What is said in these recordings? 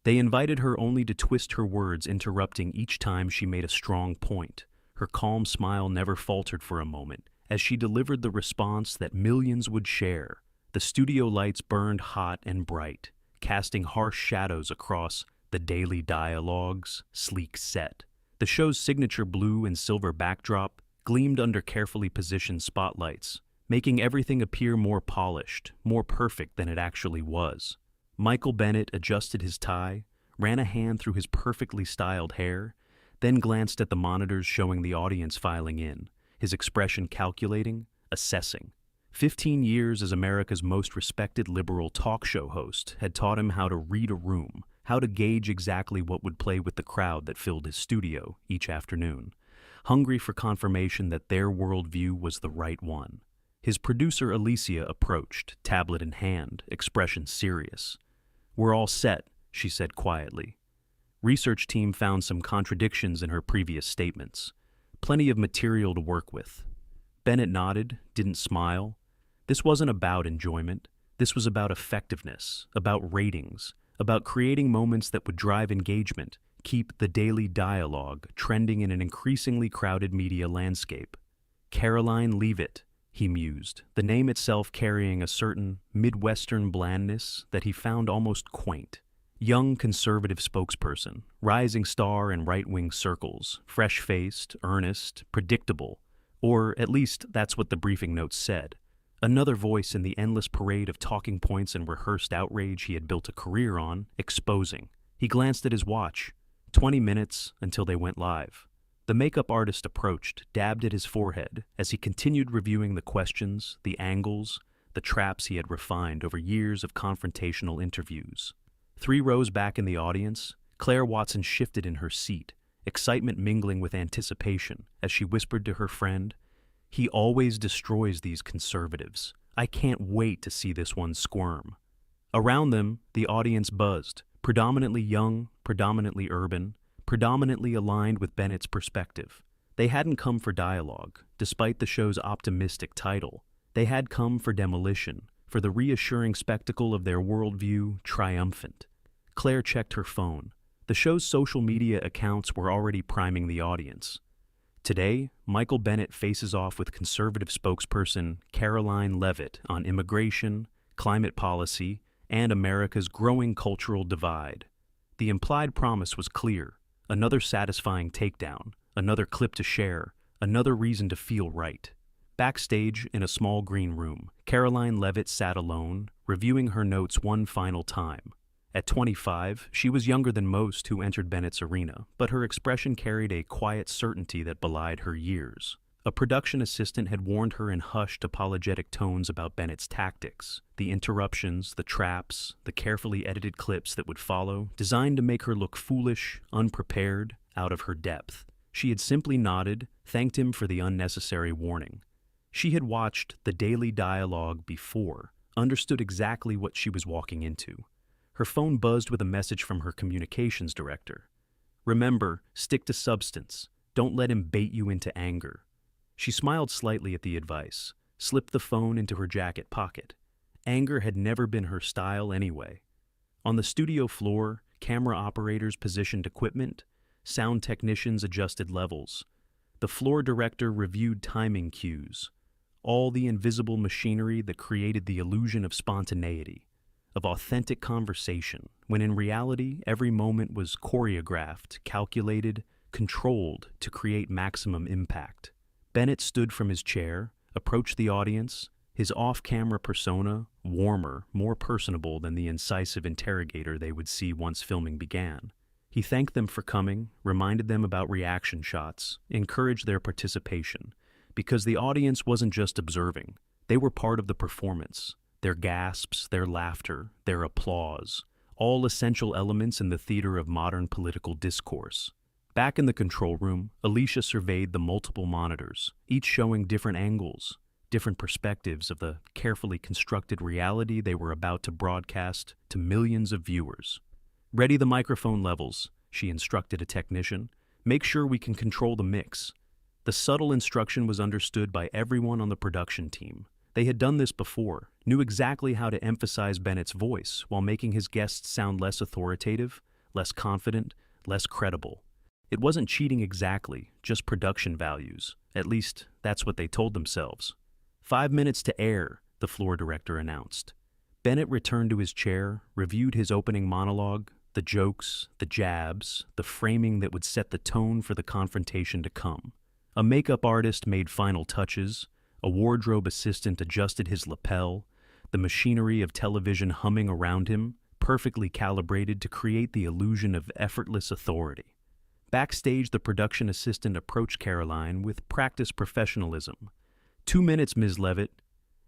They invited her only to twist her words, interrupting each time she made a strong point. Her calm smile never faltered for a moment as she delivered the response that millions would share. The studio lights burned hot and bright, casting harsh shadows across the daily dialogue's sleek set. The show's signature blue and silver backdrop gleamed under carefully positioned spotlights, making everything appear more polished, more perfect than it actually was. Michael Bennett adjusted his tie, ran a hand through his perfectly styled hair, then glanced at the monitors showing the audience filing in, his expression calculating, assessing. 15 years as America's most respected liberal talk show host had taught him how to read a room, how to gauge exactly what would play with the crowd that filled his studio each afternoon, hungry for confirmation that their worldview was the right one. His producer Alicia approached, tablet in hand, expression serious. "We're all set," she said quietly. Research team found some contradictions in her previous statements. Plenty of material to work with. Bennett nodded, didn't smile. This wasn't about enjoyment. This was about effectiveness, about ratings, about creating moments that would drive engagement, keep the daily dialogue trending in an increasingly crowded media landscape. Karoline Leavitt, he mused, the name itself carrying a certain Midwestern blandness that he found almost quaint. Young conservative spokesperson, rising star in right-wing circles, fresh-faced, earnest, predictable, or at least that's what the briefing notes said. Another voice in the endless parade of talking points and rehearsed outrage he had built a career on, exposing. He glanced at his watch. 20 minutes until they went live. The makeup artist approached, dabbed at his forehead as he continued reviewing the questions, the angles, the traps he had refined over years of confrontational interviews. 3 rows back in the audience, Claire Watson shifted in her seat, excitement mingling with anticipation as she whispered to her friend, "He always destroys these conservatives. I can't wait to see this one squirm." Around them, the audience buzzed, predominantly young, predominantly urban, predominantly aligned with Bennett's perspective. They hadn't come for dialogue, despite the show's optimistic title. They had come for demolition, for the reassuring spectacle of their worldview triumphant. Claire checked her phone. The show's social media accounts were already priming the audience. Today, Michael Bennett faces off with conservative spokesperson Karoline Leavitt on immigration, climate policy, and America's growing cultural divide. The implied promise was clear: another satisfying takedown, another clip to share, another reason to feel right. Backstage, in a small green room, Karoline Leavitt sat alone, reviewing her notes one final time. At 25, she was younger than most who entered Bennett's arena, but her expression carried a quiet certainty that belied her years. A production assistant had warned her in hushed, apologetic tones about Bennett's tactics, the interruptions, the traps, the carefully edited clips that would follow, designed to make her look foolish, unprepared, out of her depth. She had simply nodded, thanked him for the unnecessary warning. She had watched the daily dialogue before, understood exactly what she was walking into. Her phone buzzed with a message from her communications director. "Remember, stick to substance. Don't let him bait you into anger." She smiled slightly at the advice, slipped the phone into her jacket pocket. Anger had never been her style anyway. On the studio floor, camera operators positioned equipment, sound technicians adjusted levels. The floor director reviewed timing cues, all the invisible machinery that created the illusion of spontaneity, of authentic conversation, when in reality every moment was choreographed, calculated, controlled to create maximum impact. Bennett stood from his chair, approached the audience, his off-camera persona warmer, more personable than the incisive interrogator they would see once filming began. He thanked them for coming, reminded them about reaction shots, encouraged their participation, because the audience wasn't just observing, they were part of the performance. Their gasps, their laughter, their applause, all essential elements in the theater of modern political discourse. Back in the control room, Alicia surveyed the multiple monitors, each showing different angles, different perspectives of the carefully constructed reality they were about to broadcast to millions of viewers. "Ready the microphone levels," she instructed a technician. "Make sure we can control the mix." The subtle instruction was understood by everyone on the production team. They had done this before, knew exactly how to emphasize Bennett's voice while making his guests sound less authoritative, less confident, less credible. It wasn't cheating exactly, just production values. At least, that's what they told themselves. 5 minutes to air, the floor director announced. Bennett returned to his chair, reviewed his opening monologue, the jokes, the jabs, the framing that would set the tone for the confrontation to come. A makeup artist made final touches, a wardrobe assistant adjusted his lapel, the machinery of television humming around him, perfectly calibrated to create the illusion of effortless authority. Backstage, the production assistant approached Karoline with practiced professionalism. 2 minutes, Ms. Leavitt.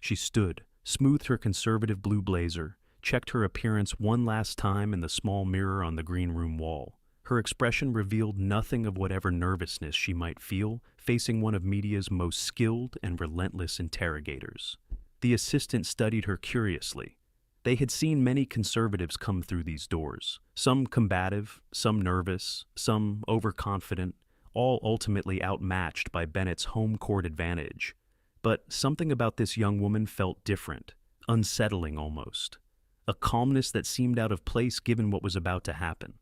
She stood, smoothed her conservative blue blazer, checked her appearance one last time in the small mirror on the green room wall. Her expression revealed nothing of whatever nervousness she might feel facing one of media's most skilled and relentless interrogators. The assistant studied her curiously. They had seen many conservatives come through these doors, some combative, some nervous, some overconfident, all ultimately outmatched by Bennett's home court advantage. But something about this young woman felt different, unsettling almost. A calmness that seemed out of place given what was about to happen.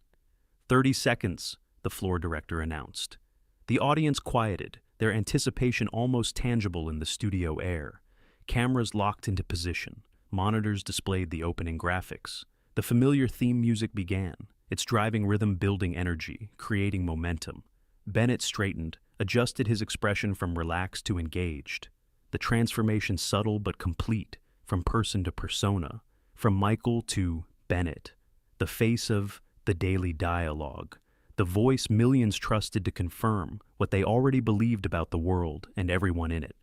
30 seconds, the floor director announced. The audience quieted, their anticipation almost tangible in the studio air. Cameras locked into position. Monitors displayed the opening graphics. The familiar theme music began, its driving rhythm building energy, creating momentum. Bennett straightened, adjusted his expression from relaxed to engaged. The transformation subtle but complete, from person to persona, from Michael to Bennett, the face of the daily dialogue, the voice millions trusted to confirm what they already believed about the world and everyone in it.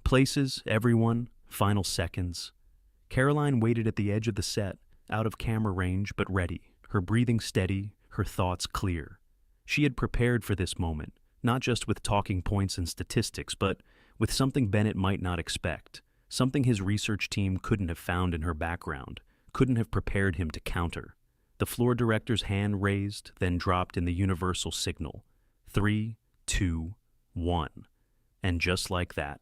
Places, everyone, final seconds. Karoline waited at the edge of the set, out of camera range but ready, her breathing steady, her thoughts clear. She had prepared for this moment, not just with talking points and statistics, but with something Bennett might not expect, something his research team couldn't have found in her background, couldn't have prepared him to counter. The floor director's hand raised, then dropped in the universal signal. 3, 2, 1. And just like that.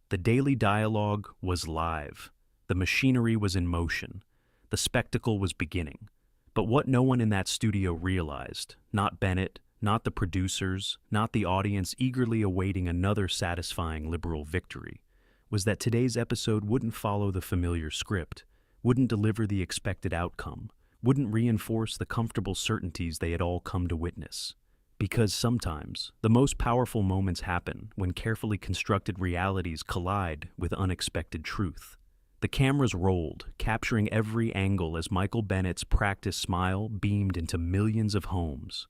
The daily dialogue was live. The machinery was in motion. The spectacle was beginning. But what no one in that studio realized, not Bennett, not the producers, not the audience eagerly awaiting another satisfying liberal victory, was that today's episode wouldn't follow the familiar script, wouldn't deliver the expected outcome, wouldn't reinforce the comfortable certainties they had all come to witness. Because sometimes, the most powerful moments happen when carefully constructed realities collide with unexpected truth. The cameras rolled, capturing every angle as Michael Bennett's practiced smile beamed into millions of homes.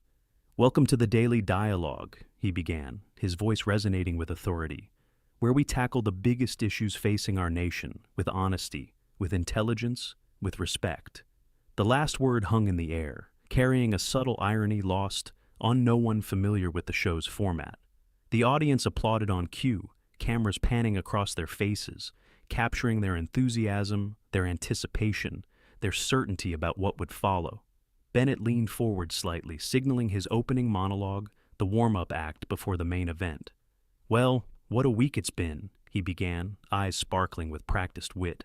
"Welcome to the Daily Dialogue," he began, his voice resonating with authority, "where we tackle the biggest issues facing our nation with honesty, with intelligence, with respect." The last word hung in the air, carrying a subtle irony lost on no one familiar with the show's format. The audience applauded on cue, cameras panning across their faces, capturing their enthusiasm, their anticipation, their certainty about what would follow. Bennett leaned forward slightly, signaling his opening monologue, the warm-up act before the main event. "Well, what a week it's been," he began, eyes sparkling with practiced wit.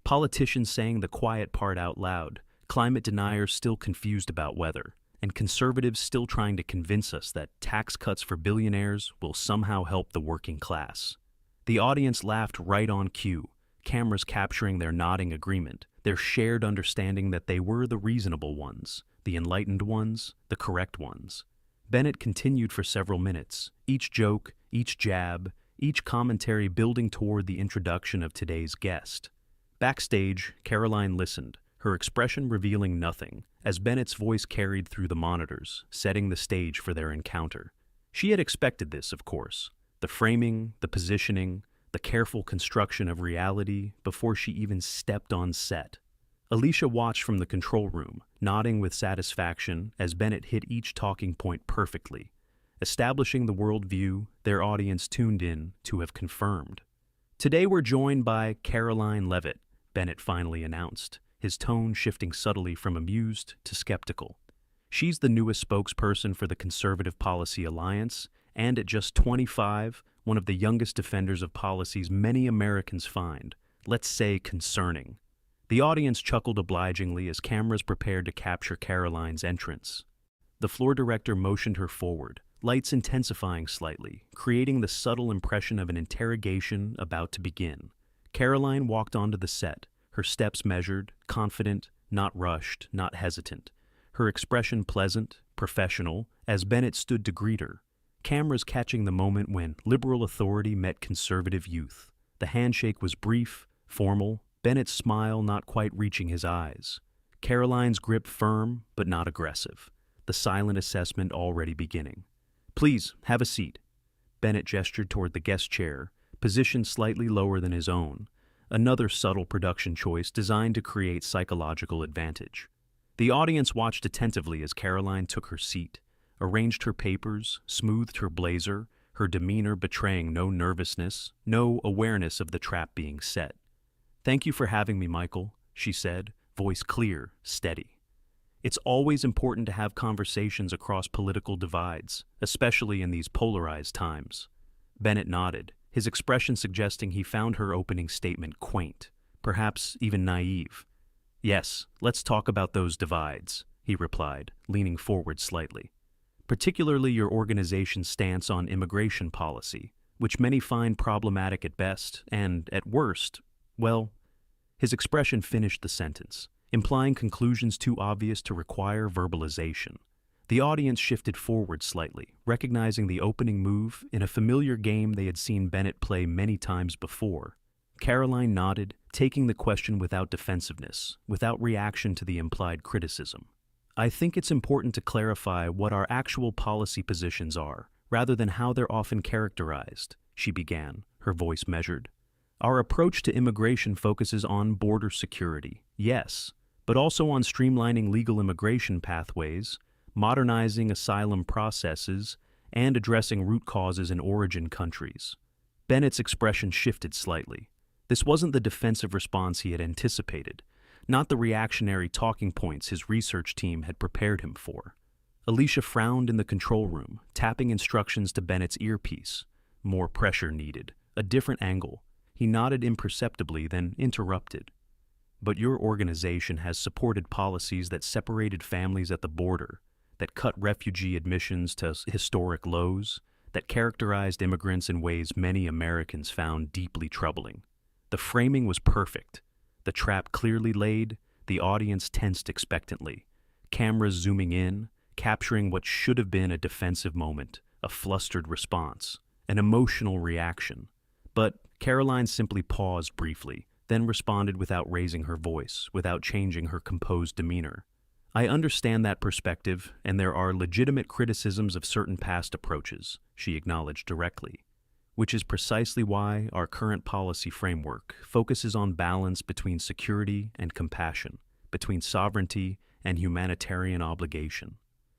Politicians saying the quiet part out loud, climate deniers still confused about weather, and conservatives still trying to convince us that tax cuts for billionaires will somehow help the working class. The audience laughed right on cue, cameras capturing their nodding agreement, their shared understanding that they were the reasonable ones, the enlightened ones, the correct ones. Bennett continued for several minutes, each joke, each jab, each commentary building toward the introduction of today's guest. Backstage, Karoline listened, her expression revealing nothing, as Bennett's voice carried through the monitors, setting the stage for their encounter. She had expected this, of course. The framing, the positioning, the careful construction of reality before she even stepped on set. Alicia watched from the control room, nodding with satisfaction as Bennett hit each talking point perfectly, establishing the worldview their audience tuned in to have confirmed. "Today we're joined by Karoline Leavitt," Bennett finally announced, his tone shifting subtly from amused to skeptical. "She's the newest spokesperson for the Conservative Policy Alliance, and at just 25, one of the youngest defenders of policies many Americans find, let's say, concerning." The audience chuckled obligingly as cameras prepared to capture Karoline's entrance. The floor director motioned her forward, lights intensifying slightly, creating the subtle impression of an interrogation about to begin. Karoline walked onto the set, her steps measured, confident, not rushed, not hesitant. Her expression pleasant, professional, as Bennett stood to greet her. Cameras catching the moment when liberal authority met conservative youth. The handshake was brief, formal, Bennett's smile not quite reaching his eyes. Karoline's grip firm, but not aggressive. The silent assessment already beginning. "Please, have a seat." Bennett gestured toward the guest chair, positioned slightly lower than his own, another subtle production choice designed to create psychological advantage. The audience watched attentively as Karoline took her seat, arranged her papers, smoothed her blazer, her demeanor betraying no nervousness, no awareness of the trap being set. "Thank you for having me, Michael," she said, voice clear, steady. "It's always important to have conversations across political divides, especially in these polarized times." Bennett nodded, his expression suggesting he found her opening statement quaint, perhaps even naive. "Yes, let's talk about those divides," he replied, leaning forward slightly. "Particularly your organization's stance on immigration policy, which many find problematic at best and, at worst, well..." His expression finished the sentence, implying conclusions too obvious to require verbalization. The audience shifted forward slightly, recognizing the opening move in a familiar game they had seen Bennett play many times before. Karoline nodded, taking the question without defensiveness, without reaction to the implied criticism. "I think it's important to clarify what our actual policy positions are, rather than how they're often characterized," she began, her voice measured. "Our approach to immigration focuses on border security, yes, but also on streamlining legal immigration pathways, modernizing asylum processes, and addressing root causes in origin countries." Bennett's expression shifted slightly. This wasn't the defensive response he had anticipated, not the reactionary talking points his research team had prepared him for. Alicia frowned in the control room, tapping instructions to Bennett's earpiece. More pressure needed, a different angle. He nodded imperceptibly, then interrupted. "But your organization has supported policies that separated families at the border, that cut refugee admissions to historic lows, that characterized immigrants in ways many Americans found deeply troubling." The framing was perfect. The trap clearly laid, the audience tensed expectantly. Cameras zooming in, capturing what should have been a defensive moment, a flustered response, an emotional reaction. But Karoline simply paused briefly, then responded without raising her voice, without changing her composed demeanor. "I understand that perspective, and there are legitimate criticisms of certain past approaches," she acknowledged directly, "which is precisely why our current policy framework focuses on balance between security and compassion, between sovereignty and humanitarian obligation."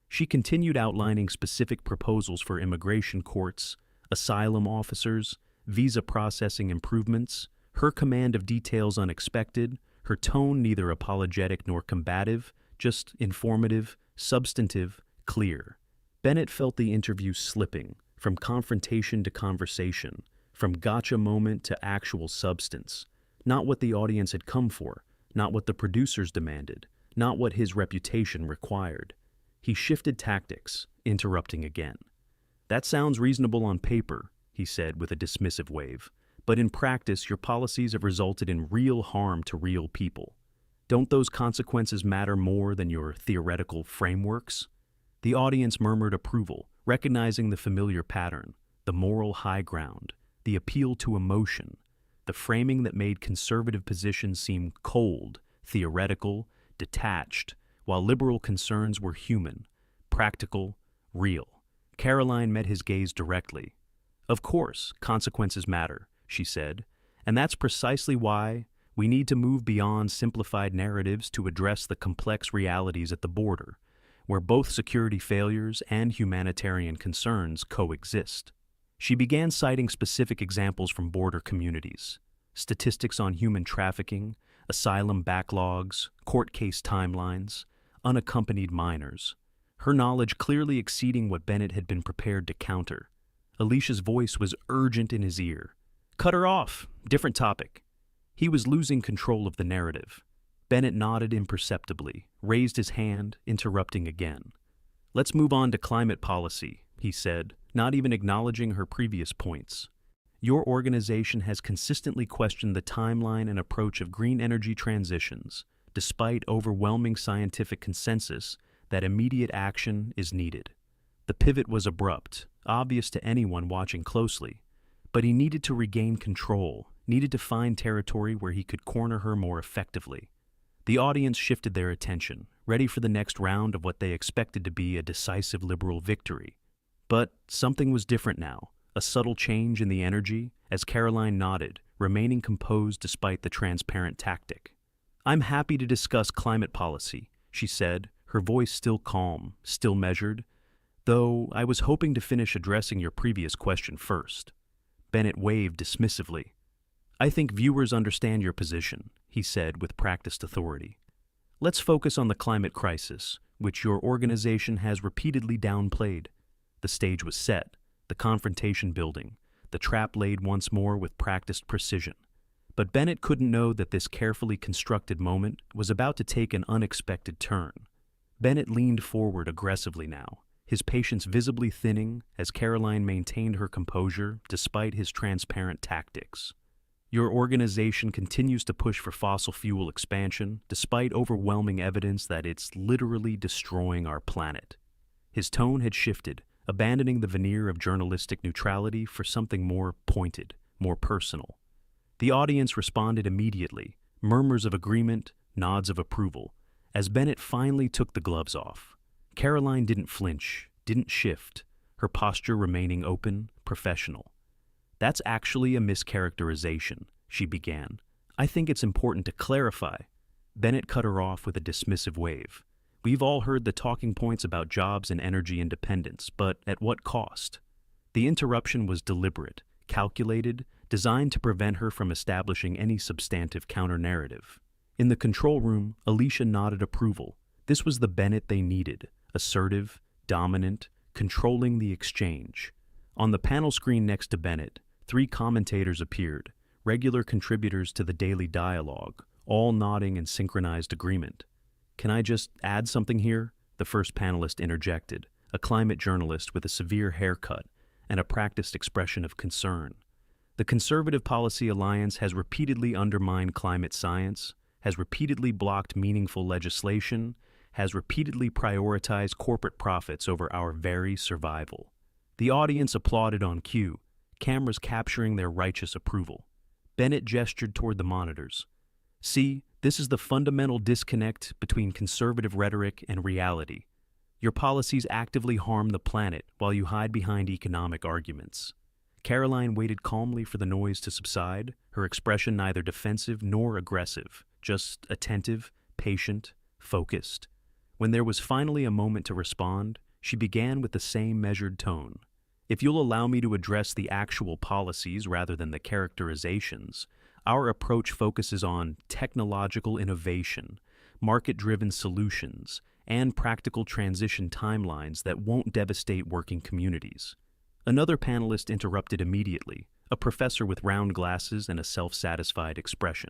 She continued outlining specific proposals for immigration courts, asylum officers, visa processing improvements, her command of details unexpected, her tone neither apologetic nor combative, just informative, substantive, clear. Bennett felt the interview slipping, from confrontation to conversation, from gotcha moment to actual substance. Not what the audience had come for, not what the producers demanded, not what his reputation required. He shifted tactics, interrupting again. "That sounds reasonable on paper," he said with a dismissive wave, "but in practice your policies have resulted in real harm to real people. Don't those consequences matter more than your theoretical frameworks?" The audience murmured approval, recognizing the familiar pattern, the moral high ground, the appeal to emotion, the framing that made conservative positions seem cold, theoretical, detached, while liberal concerns were human, practical, real. Karoline met his gaze directly. "Of course, consequences matter," she said, "and that's precisely why we need to move beyond simplified narratives to address the complex realities at the border, where both security failures and humanitarian concerns coexist." She began citing specific examples from border communities, statistics on human trafficking, asylum backlogs, court case timelines, unaccompanied minors, her knowledge clearly exceeding what Bennett had been prepared to counter. Alicia's voice was urgent in his ear. "Cut her off! Different topic." He was losing control of the narrative. Bennett nodded imperceptibly, raised his hand, interrupting again. "Let's move on to climate policy," he said, not even acknowledging her previous points. "Your organization has consistently questioned the timeline and approach of green energy transitions, despite overwhelming scientific consensus that immediate action is needed." The pivot was abrupt, obvious to anyone watching closely, but he needed to regain control, needed to find territory where he could corner her more effectively. The audience shifted their attention, ready for the next round of what they expected to be a decisive liberal victory. But something was different now, a subtle change in the energy, as Karoline nodded, remaining composed despite the transparent tactic. "I'm happy to discuss climate policy," she said, her voice still calm, still measured, "though I was hoping to finish addressing your previous question first." Bennett waved dismissively. "I think viewers understand your position," he said with practiced authority. "Let's focus on the climate crisis, which your organization has repeatedly downplayed." The stage was set, the confrontation building, the trap laid once more with practiced precision. But Bennett couldn't know that this carefully constructed moment was about to take an unexpected turn. Bennett leaned forward aggressively now, his patience visibly thinning as Karoline maintained her composure despite his transparent tactics. "Your organization continues to push for fossil fuel expansion despite overwhelming evidence that it's literally destroying our planet." His tone had shifted, abandoning the veneer of journalistic neutrality for something more pointed, more personal. The audience responded immediately, murmurs of agreement, nods of approval, as Bennett finally took the gloves off. Karoline didn't flinch, didn't shift, her posture remaining open, professional. "That's actually a mischaracterization," she began. "I think it's important to clarify." Bennett cut her off with a dismissive wave. "We've all heard the talking points about jobs and energy independence, but at what cost?" The interruption was deliberate, calculated, designed to prevent her from establishing any substantive counter-narrative. In the control room, Alicia nodded approval. This was the Bennett they needed, assertive, dominant, controlling the exchange. On the panel screen next to Bennett, 3 commentators appeared, regular contributors to the daily dialogue, all nodding in synchronized agreement. "Can I just add something here?" the first panelist interjected, a climate journalist with a severe haircut and a practiced expression of concern. "The Conservative Policy Alliance has repeatedly undermined climate science, has repeatedly blocked meaningful legislation, has repeatedly prioritized corporate profits over our very survival." The audience applauded on cue, cameras capturing their righteous approval. Bennett gestured toward the monitors. "See, this is the fundamental disconnect between conservative rhetoric and reality. Your policies actively harm the planet while you hide behind economic arguments." Karoline waited calmly for the noise to subside, her expression neither defensive nor aggressive, just attentive, patient, focused. When there was finally a moment to respond, she began with the same measured tone. "If you'll allow me to address the actual policies rather than the characterizations, our approach focuses on technological innovation, market-driven solutions, and practical transition timelines that won't devastate working communities." Another panelist interrupted immediately, a professor with round glasses and a self-satisfied expression.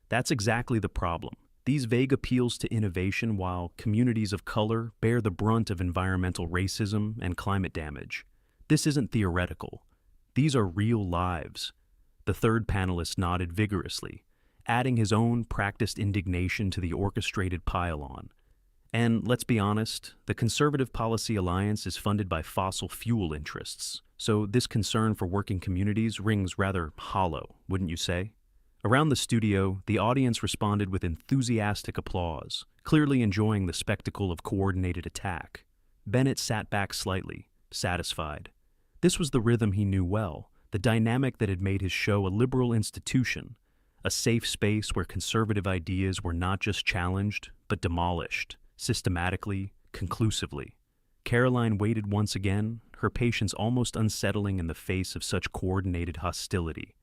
"That's exactly the problem. These vague appeals to innovation while communities of color bear the brunt of environmental racism and climate damage. This isn't theoretical. These are real lives." The third panelist nodded vigorously, adding his own practiced indignation to the orchestrated pile-on. "And let's be honest, the Conservative Policy Alliance is funded by fossil fuel interests, so this concern for working communities rings rather hollow, wouldn't you say?" Around the studio, the audience responded with enthusiastic applause, clearly enjoying the spectacle of coordinated attack. Bennett sat back slightly, satisfied. This was the rhythm he knew well, the dynamic that had made his show a liberal institution, a safe space where conservative ideas were not just challenged, but demolished, systematically, conclusively. Karoline waited once again, her patience almost unsettling in the face of such coordinated hostility.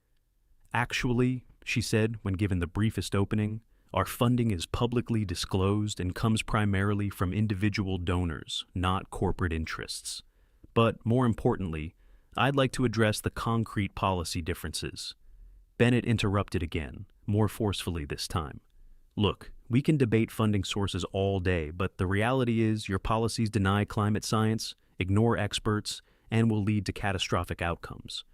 "Actually," she said when given the briefest opening, "our funding is publicly disclosed and comes primarily from individual donors, not corporate interests. But more importantly, I'd like to address the concrete policy differences." Bennett interrupted again, more forcefully this time. "Look, We can debate funding sources all day, but the reality is your policies deny climate science, ignore experts, and will lead to catastrophic outcomes.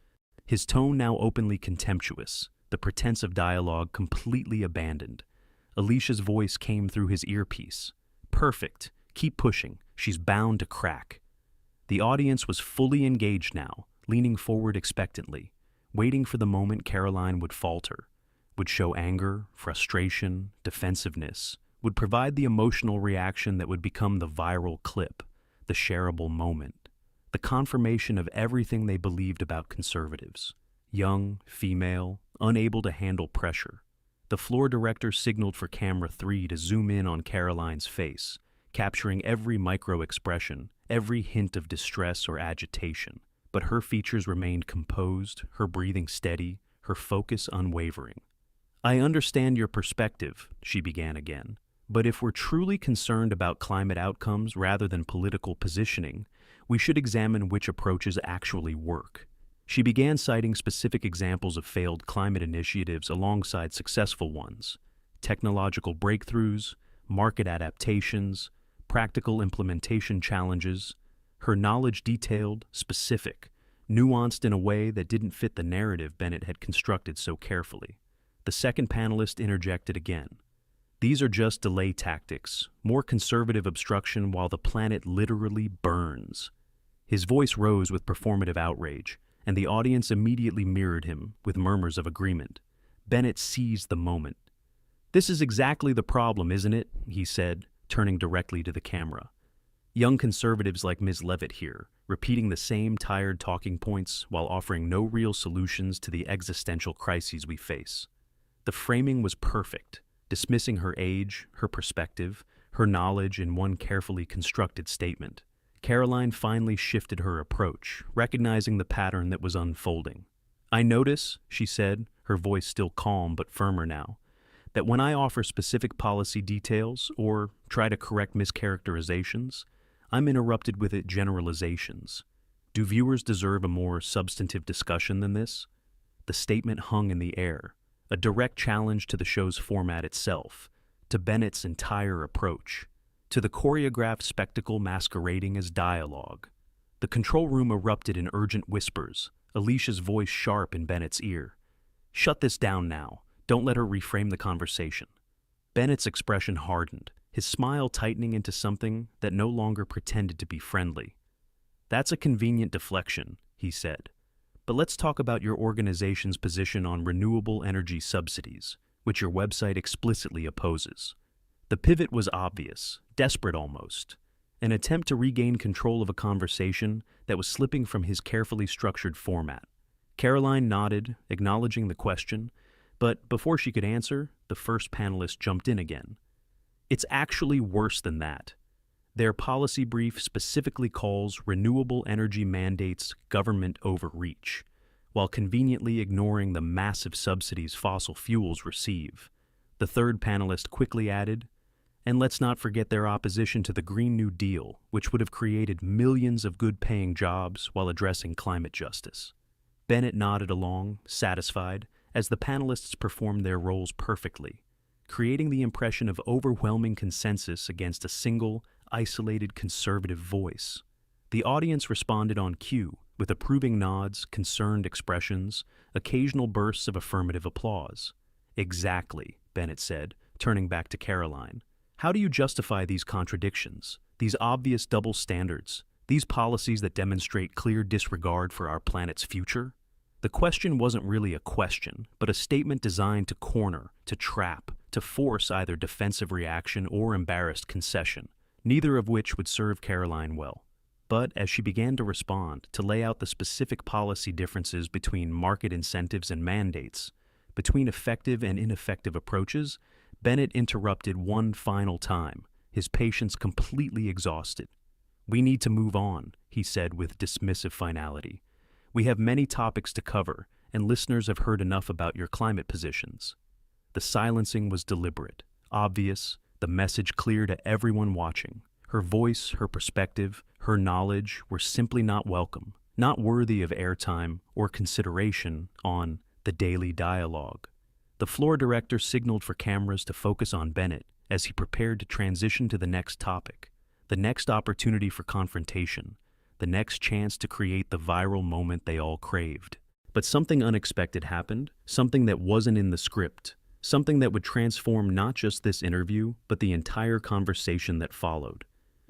His tone now openly contemptuous, the pretense of dialogue completely abandoned. Alicia's voice came through his earpiece. Perfect. Keep pushing. She's bound to crack. The audience was fully engaged now, leaning forward expectantly, waiting for the moment Karoline would falter, would show anger, frustration, defensiveness, would provide the emotional reaction that would become the viral clip, the shareable moment, the confirmation of everything they believed about conservatives. Young, female, unable to handle pressure. The floor director signaled for camera 3 to zoom in on Karoline's face, capturing every micro-expression, every hint of distress or agitation. But her features remained composed, her breathing steady, her focus unwavering. "I understand your perspective," she began again, "but if we're truly concerned about climate outcomes rather than political positioning, we should examine which approaches actually work." She began citing specific examples of failed climate initiatives alongside successful ones: technological breakthroughs, market adaptations, practical implementation challenges. Her knowledge detailed, specific, nuanced in a way that didn't fit the narrative Bennett had constructed so carefully. The second panelist interjected again. "These are just delay tactics, more conservative obstruction while the planet literally burns." His voice rose with performative outrage, and the audience immediately mirrored him with murmurs of agreement. Bennett seized the moment. "This is exactly the problem, isn't it?" he said, turning directly to the camera. "Young conservatives like Ms. Leavitt here, repeating the same tired talking points while offering no real solutions to the existential crises we face." The framing was perfect, dismissing her age, her perspective, her knowledge in one carefully constructed statement. Karoline finally shifted her approach, recognizing the pattern that was unfolding. "I notice," she said, her voice still calm but firmer now, "that when I offer specific policy details or try to correct mischaracterizations, I'm interrupted with generalizations. Do viewers deserve a more substantive discussion than this?" The statement hung in the air, a direct challenge to the show's format itself, to Bennett's entire approach, to the choreographed spectacle masquerading as dialogue. The control room erupted in urgent whispers, Alicia's voice sharp in Bennett's ear. "Shut this down now. Don't let her reframe the conversation." Bennett's expression hardened, his smile tightening into something that no longer pretended to be friendly. "That's a convenient deflection," he said. "But let's talk about your organization's position on renewable energy subsidies, which your website explicitly opposes." The pivot was obvious, desperate almost, an attempt to regain control of a conversation that was slipping from his carefully structured format. Karoline nodded, acknowledging the question, but before she could answer, the first panelist jumped in again. "It's actually worse than that. Their policy brief specifically calls renewable energy mandates government overreach, while conveniently ignoring the massive subsidies fossil fuels receive." The third panelist quickly added, "And let's not forget their opposition to the Green New Deal, which would have created millions of good-paying jobs while addressing climate justice." Bennett nodded along, satisfied, as the panelists performed their roles perfectly, creating the impression of overwhelming consensus against a single, isolated conservative voice. The audience responded on cue, with approving nods, concerned expressions, occasional bursts of affirmative applause. "Exactly," Bennett said, turning back to Karoline. "How do you justify these contradictions, these obvious double standards, these policies that demonstrate clear disregard for our planet's future?" The question wasn't really a question, but a statement designed to corner, to trap, to force either defensive reaction or embarrassed concession, neither of which would serve Karoline well. But as she began to respond, to lay out the specific policy differences between market incentives and mandates, between effective and ineffective approaches, Bennett interrupted one final time, his patience completely exhausted. "We need to move on," he said with dismissive finality. "We have many topics to cover, and listeners have heard enough about your climate positions." The silencing was deliberate, obvious, the message clear to everyone watching. Her voice, her perspective, her knowledge were simply not welcome, not worthy of airtime or consideration on the daily dialogue. The floor director signaled for cameras to focus on Bennett, as he prepared to transition to the next topic, the next opportunity for confrontation, the next chance to create the viral moment they all craved. But something unexpected happened, something that wasn't in the script, something that would transform not just this interview, but the entire conversation that followed.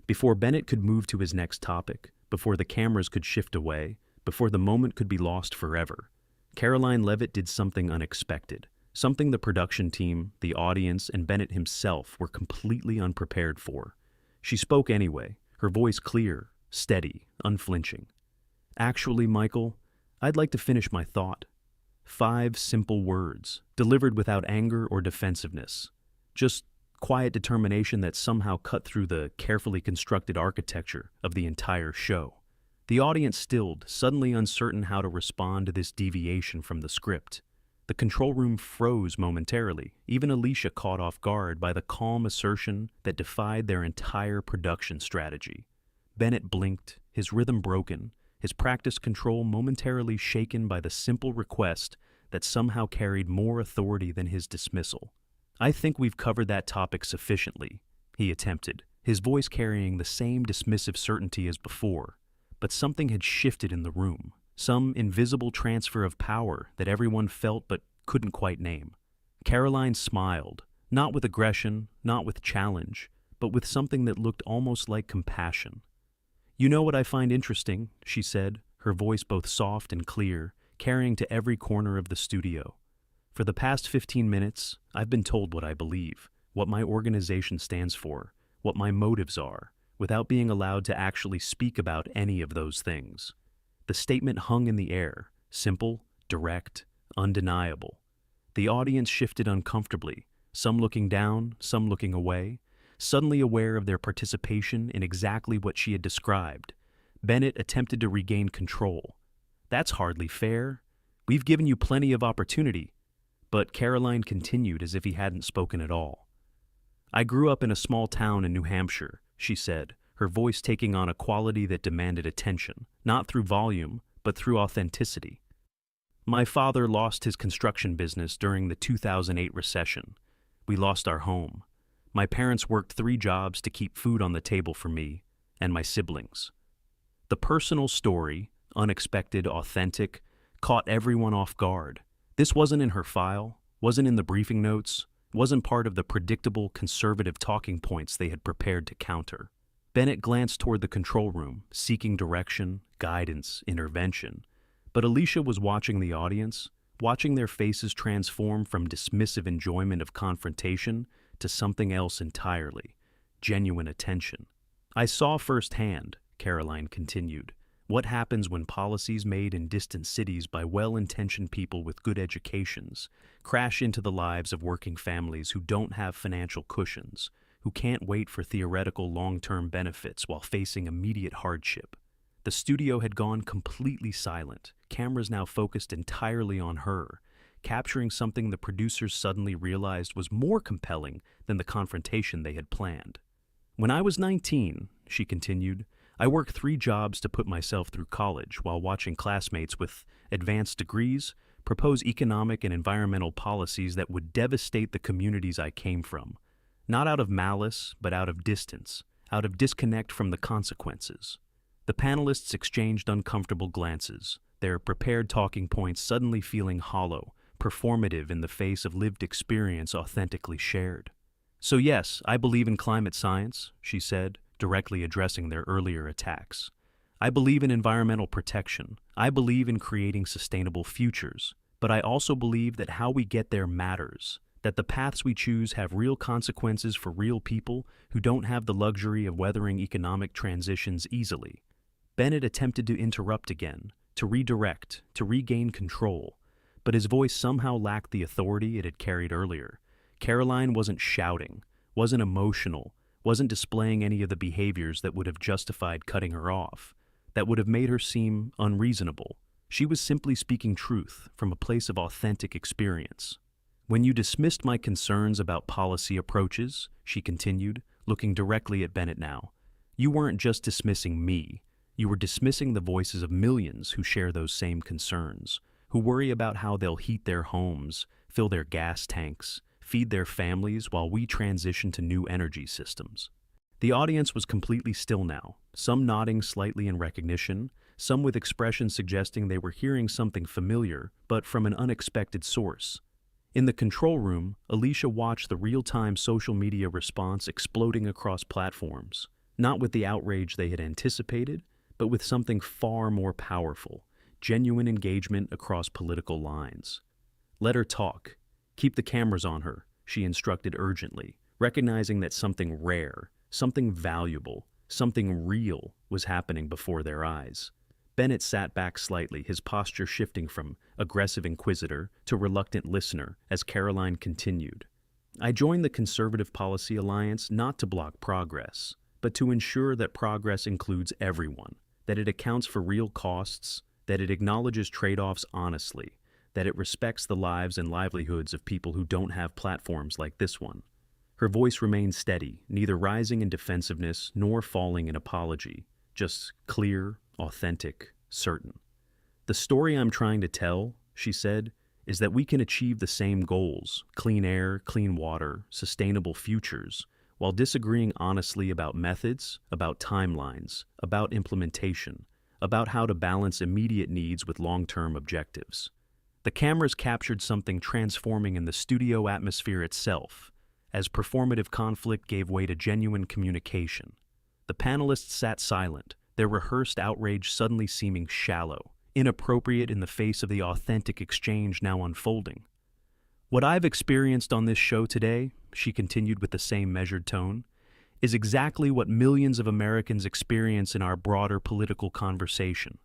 Before Bennett could move to his next topic, before the cameras could shift away, before the moment could be lost forever, Karoline Leavitt did something unexpected, something the production team, the audience, and Bennett himself were completely unprepared for. She spoke anyway, her voice clear, steady, unflinching. "Actually, Michael, I'd like to finish my thought." 5 simple words, delivered without anger or defensiveness. Just quiet determination that somehow cut through the carefully constructed architecture of the entire show. The audience stilled, suddenly uncertain how to respond to this deviation from the script. The control room froze momentarily, even Alicia caught off guard by the calm assertion that defied their entire production strategy. Bennett blinked, his rhythm broken, his practiced control momentarily shaken by the simple request that somehow carried more authority than his dismissal. "I think we've covered that topic sufficiently," he attempted, his voice carrying the same dismissive certainty as before. But something had shifted in the room, some invisible transfer of power that everyone felt but couldn't quite name. Karoline smiled, not with aggression, not with challenge, but with something that looked almost like compassion. "You know what I find interesting," she said, her voice both soft and clear, carrying to every corner of the studio. "For the past 15 minutes, I've been told what I believe, what my organization stands for, what my motives are, without being allowed to actually speak about any of those things." The statement hung in the air, simple, direct, undeniable. The audience shifted uncomfortably, some looking down, some looking away, suddenly aware of their participation in exactly what she had described. Bennett attempted to regain control. "That's hardly fair. We've given you plenty of opportunity." But Karoline continued as if he hadn't spoken at all. "I grew up in a small town in New Hampshire," she said, her voice taking on a quality that demanded attention, not through volume, but through authenticity. "My father lost his construction business during the 2008 recession. We lost our home. My parents worked 3 jobs to keep food on the table for me and my siblings." The personal story, unexpected, authentic, caught everyone off guard. This wasn't in her file, wasn't in the briefing notes, wasn't part of the predictable conservative talking points they had prepared to counter. Bennett glanced toward the control room, seeking direction, guidance, intervention. But Alicia was watching the audience, watching their faces transform from dismissive enjoyment of confrontation to something else entirely, genuine attention. "I saw firsthand," Karoline continued, "what happens when policies made in distant cities by well-intentioned people with good educations crash into the lives of working families who don't have financial cushions, who can't wait for theoretical long-term benefits while facing immediate hardship." The studio had gone completely silent, cameras now focused entirely on her, capturing something the producers suddenly realized was more compelling than the confrontation they had planned. "When I was 19, she continued, "I worked 3 jobs to put myself through college while watching classmates with advanced degrees propose economic and environmental policies that would devastate the communities I came from, not out of malice, but out of distance, out of disconnect from the consequences." The panelists exchanged uncomfortable glances, their prepared talking points suddenly feeling hollow, performative in the face of lived experience authentically shared. "So yes, I believe in climate science," she said, directly addressing their earlier attacks. "I believe in environmental protection. I believe in creating sustainable futures. But I also believe that how we get there matters, that the paths we choose have real consequences for real people who don't have the luxury of weathering economic transitions easily." Bennett attempted to interrupt again, to redirect, to regain control, but his voice somehow lacked the authority it had carried earlier. Karoline wasn't shouting, wasn't emotional, wasn't displaying any of the behaviors that would have justified cutting her off, that would have made her seem unreasonable. She was simply speaking truth from a place of authentic experience. "When you dismissed my concerns about policy approaches," she continued, looking directly at Bennett now, "you weren't just dismissing me. You were dismissing the voices of millions who share those same concerns, who worry about how they'll heat their homes, fill their gas tanks, feed their families while we transition to new energy systems. The audience was completely still now, some nodding slightly in recognition, some with expressions suggesting they were hearing something familiar, but from an unexpected source. In the control room, Alicia watched the real-time social media response exploding across platforms, not with the outrage they had anticipated, but with something far more powerful, genuine engagement across political lines. "Let her talk. Keep the cameras on her," she instructed urgently, recognizing that something rare, something valuable, something real was happening before their eyes. Bennett sat back slightly, his posture shifting from aggressive inquisitor to reluctant listener as Karoline continued. "I joined the Conservative Policy Alliance not to block progress, but to ensure that progress includes everyone, that it accounts for real costs, that it acknowledges trade-offs honestly, that it respects the lives and livelihoods of people who don't have platforms like this one." Her voice remained steady, neither rising in defensiveness nor falling in apology, just clear, authentic, certain. "The story I'm trying to tell," she said, "is that we can achieve the same goals, clean air, clean water, sustainable futures, while disagreeing honestly about methods, about timelines, about implementation, about how to balance immediate needs with long-term objectives." The cameras captured something transforming in the studio atmosphere itself, as performative conflict gave way to genuine communication. The panelists sat silent, their rehearsed outrage suddenly seeming shallow, inappropriate in the face of the authentic exchange now unfolding. "What I've experienced on this show today," she continued with the same measured tone, "is exactly what millions of Americans experience in our broader political conversation.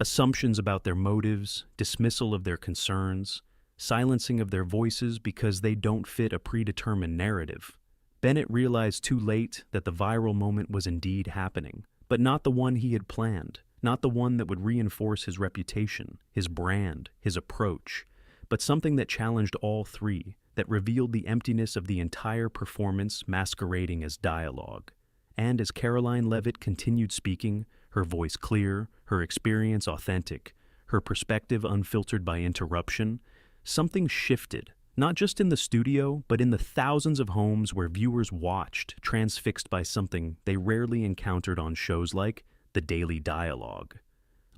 Assumptions about their motives, dismissal of their concerns, silencing of their voices because they don't fit a predetermined narrative." Bennett realized too late that the viral moment was indeed happening, but not the one he had planned, not the one that would reinforce his reputation, his brand, his approach, but something that challenged all three, that revealed the emptiness of the entire performance masquerading as dialogue. And as Karoline Leavitt continued speaking, her voice clear, her experience authentic, her perspective unfiltered by interruption, something shifted, not just in the studio, but in the thousands of homes where viewers watched, transfixed by something they rarely encountered on shows like The Daily Dialogue.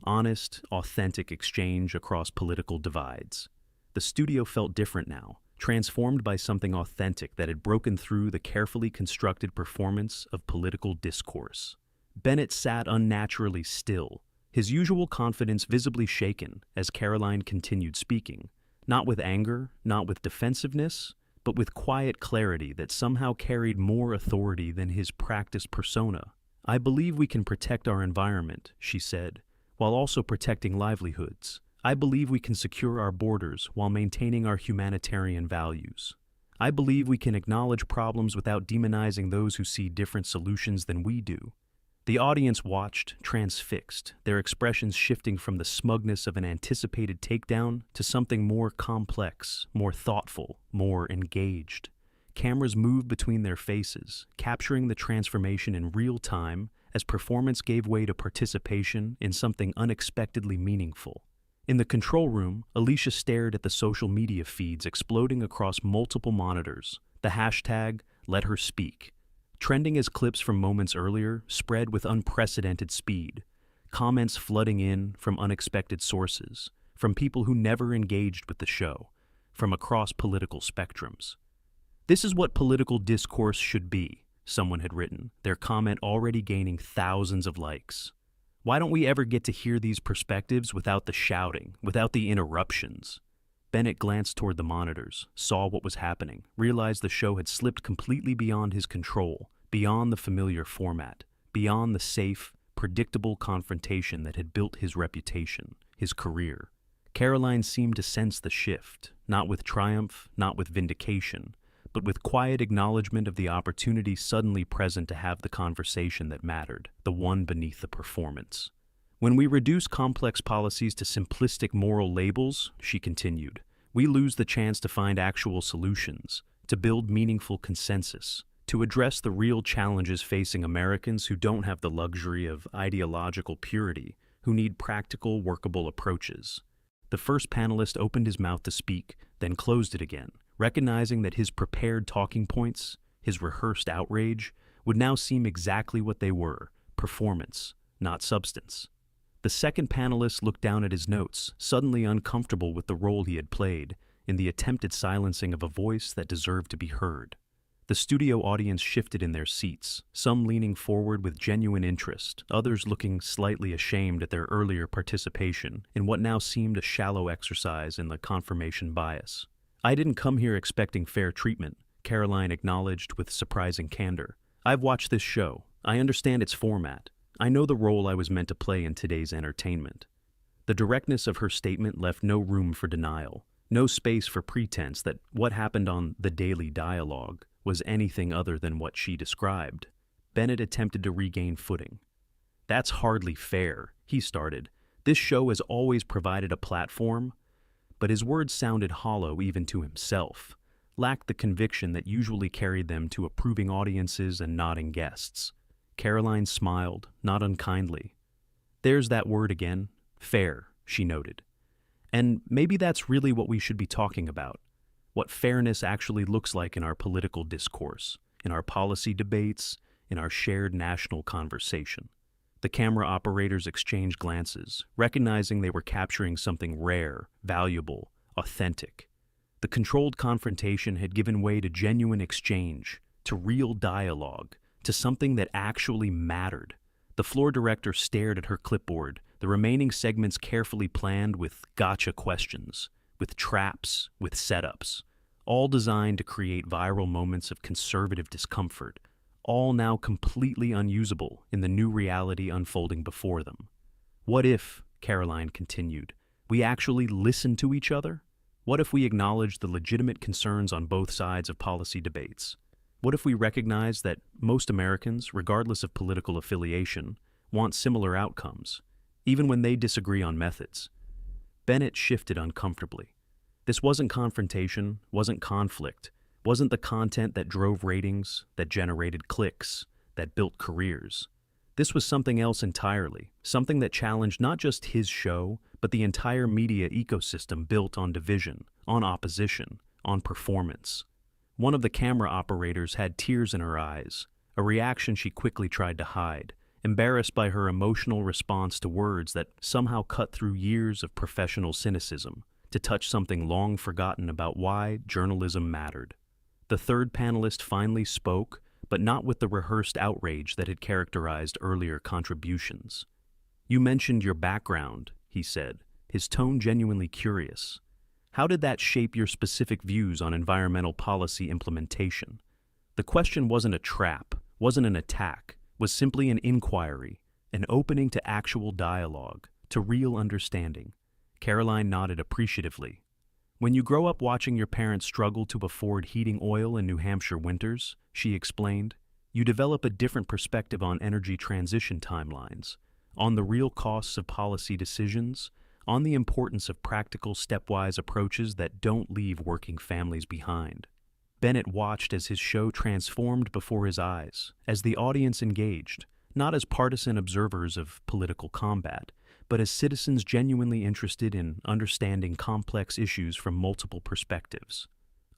Honest, authentic exchange across political divides. The studio felt different now, transformed by something authentic that had broken through the carefully constructed performance of political discourse. Bennett sat unnaturally still, his usual confidence visibly shaken as Karoline continued speaking. Not with anger, not with defensiveness, but with quiet clarity that somehow carried more authority than his practiced persona. "I believe we can protect our environment," she said, "while also protecting livelihoods. I believe we can secure our borders while maintaining our humanitarian values. I believe we can acknowledge problems without demonizing those who see different solutions than we do." The audience watched, transfixed, their expressions shifting from the smugness of an anticipated takedown to something more complex, more thoughtful, more engaged. Cameras moved between their faces, capturing the transformation in real time as performance gave way to participation in something unexpectedly meaningful. In the control room, Alicia stared at the social media feeds exploding across multiple monitors, the hashtag #LetHerSpeak. Trending as clips from moments earlier, spread with unprecedented speed, comments flooding in from unexpected sources, from people who never engaged with the show, from across political spectrums. "This is what political discourse should be," someone had written, their comment already gaining thousands of likes. "Why don't we ever get to hear these perspectives without the shouting, without the interruptions?" Bennett glanced toward the monitors, saw what was happening, realized the show had slipped completely beyond his control, beyond the familiar format, beyond the safe, predictable confrontation that had built his reputation, his career. Karoline seemed to sense the shift, not with triumph, not with vindication, but with quiet acknowledgement of the opportunity suddenly present to have the conversation that mattered, the one beneath the performance. "When we reduce complex policies to simplistic moral labels," she continued, "we lose the chance to find actual solutions, to build meaningful consensus, to address the real challenges facing Americans who don't have the luxury of ideological purity, who need practical, workable approaches." The first panelist opened his mouth to speak, then closed it again, recognizing that his prepared talking points, his rehearsed outrage, would now seem exactly what they were: performance, not substance. The second panelist looked down at his notes, suddenly uncomfortable with the role he had played in the attempted silencing of a voice that deserved to be heard. The studio audience shifted in their seats, some leaning forward with genuine interest, others looking slightly ashamed at their earlier participation in what now seemed a shallow exercise in the confirmation bias. "I didn't come here expecting fair treatment," Karoline acknowledged with surprising candor. "I've watched this show. I understand its format. I know the role I was meant to play in today's entertainment." The directness of her statement left no room for denial, no space for pretense that what happened on The Daily Dialogue was anything other than what she described. Bennett attempted to regain footing. "That's hardly fair," he started. "This show has always provided a platform." But his words sounded hollow even to himself, lacked the conviction that usually carried them to approving audiences and nodding guests. Karoline smiled, not unkindly. "There's that word again. Fair," she noted. "And maybe that's really what we should be talking about. What fairness actually looks like in our political discourse, in our policy debates, in our shared national conversation." The camera operators exchanged glances, recognizing they were capturing something rare, valuable, authentic. The controlled confrontation had given way to genuine exchange, to real dialogue, to something that actually mattered. The floor director stared at her clipboard, the remaining segments carefully planned with gotcha questions, with traps, with setups, all designed to create viral moments of conservative discomfort, all now completely unusable in the new reality unfolding before them. "What if," Karoline continued, "we actually listened to each other? What if we acknowledged the legitimate concerns on both sides of policy debates? What if we recognized that most Americans, regardless of political affiliation, want similar outcomes, even when they disagree on methods?" Bennett shifted uncomfortably. This wasn't confrontation, wasn't conflict, wasn't the content that drove ratings, that generated clicks, that built careers. This was something else entirely, something that challenged not just his show, but the entire media ecosystem built on division, on opposition, on performance. One of the camera operators had tears in her eyes, a reaction she quickly tried to hide, embarrassed by her emotional response to words that somehow cut through years of professional cynicism to touch something long forgotten about why journalism mattered. The third panelist finally spoke, but not with the rehearsed outrage that had characterized earlier contributions. "You mentioned your background," he said, his tone genuinely curious. "How did that shape your specific views on environmental policy implementation?" The question wasn't a trap, wasn't an attack, was simply an inquiry, an opening to actual dialogue, to real understanding. Karoline nodded appreciatively. "When you grow up watching your parents struggle to afford heating oil in New Hampshire winters," she explained, "you develop a different perspective on energy transition timelines, on the real costs of policy decisions, on the importance of practical stepwise approaches that don't leave working families behind." Bennett watched as his show transformed before his eyes, as the audience engaged, not as partisan observers of political combat, but as citizens genuinely interested in understanding complex issues from multiple perspectives.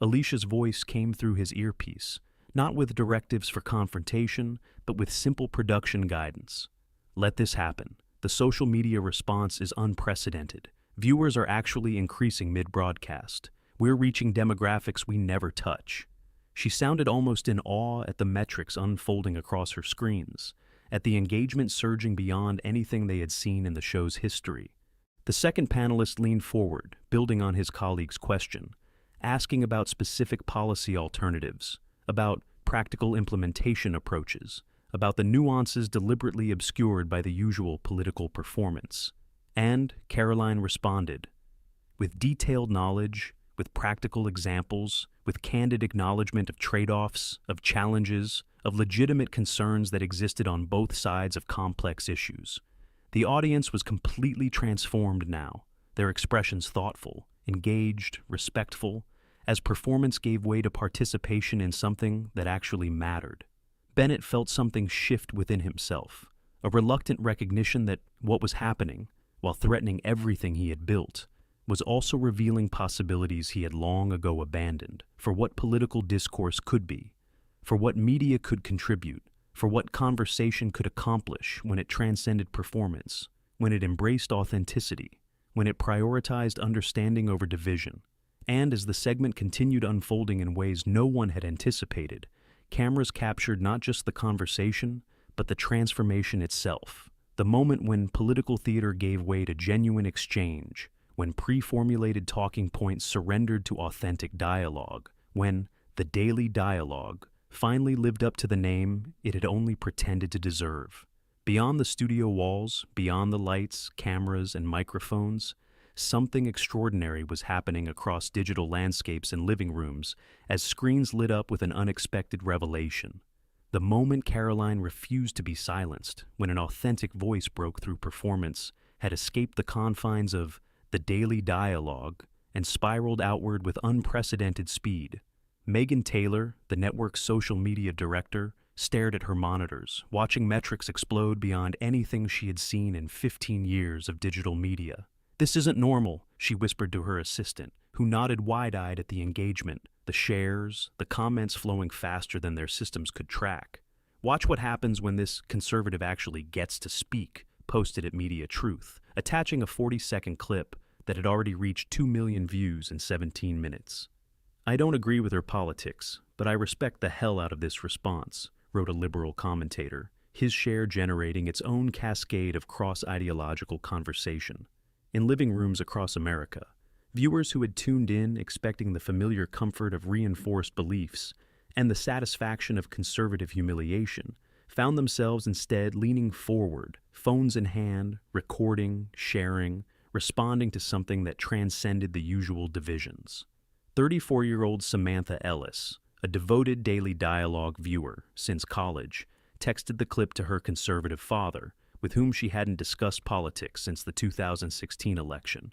Alicia's voice came through his earpiece, not with directives for confrontation, but with simple production guidance. "Let this happen. The social media response is unprecedented. Viewers are actually increasing mid-broadcast. We're reaching demographics we never touch." She sounded almost in awe at the metrics unfolding across her screens, at the engagement surging beyond anything they had seen in the show's history. The second panelist leaned forward, building on his colleague's question, asking about specific policy alternatives, about practical implementation approaches, about the nuances deliberately obscured by the usual political performance. And Karoline responded, with detailed knowledge, with practical examples, with candid acknowledgement of trade-offs, of challenges, of legitimate concerns that existed on both sides of complex issues. The audience was completely transformed now, their expressions thoughtful, engaged, respectful, as performance gave way to participation in something that actually mattered. Bennett felt something shift within himself, a reluctant recognition that what was happening, while threatening everything he had built, was also revealing possibilities he had long ago abandoned for what political discourse could be, for what media could contribute, for what conversation could accomplish when it transcended performance, when it embraced authenticity, when it prioritized understanding over division. And as the segment continued unfolding in ways no one had anticipated, cameras captured not just the conversation, but the transformation itself. The moment when political theater gave way to genuine exchange, when pre-formulated talking points surrendered to authentic dialogue, when the daily dialogue finally lived up to the name it had only pretended to deserve. Beyond the studio walls, beyond the lights, cameras, and microphones, something extraordinary was happening across digital landscapes and living rooms as screens lit up with an unexpected revelation. The moment Karoline refused to be silenced, when an authentic voice broke through performance, had escaped the confines of the daily dialogue and spiraled outward with unprecedented speed. Megan Taylor, the network's social media director, stared at her monitors, watching metrics explode beyond anything she had seen in 15 years of digital media. "This isn't normal," she whispered to her assistant, who nodded wide-eyed at the engagement, the shares, the comments flowing faster than their systems could track. "Watch what happens when this conservative actually gets to speak," posted at Media Truth, attaching a 40-second clip that had already reached 2 million views in 17 minutes. "I don't agree with her politics, but I respect the hell out of this response," wrote a liberal commentator, his share generating its own cascade of cross-ideological conversation. In living rooms across America, viewers who had tuned in expecting the familiar comfort of reinforced beliefs and the satisfaction of conservative humiliation found themselves instead leaning forward, phones in hand, recording, sharing, responding to something that transcended the usual divisions. 34-year-old Samantha Ellis, a devoted daily dialogue viewer since college, texted the clip to her conservative father, with whom she hadn't discussed politics since the 2016 election.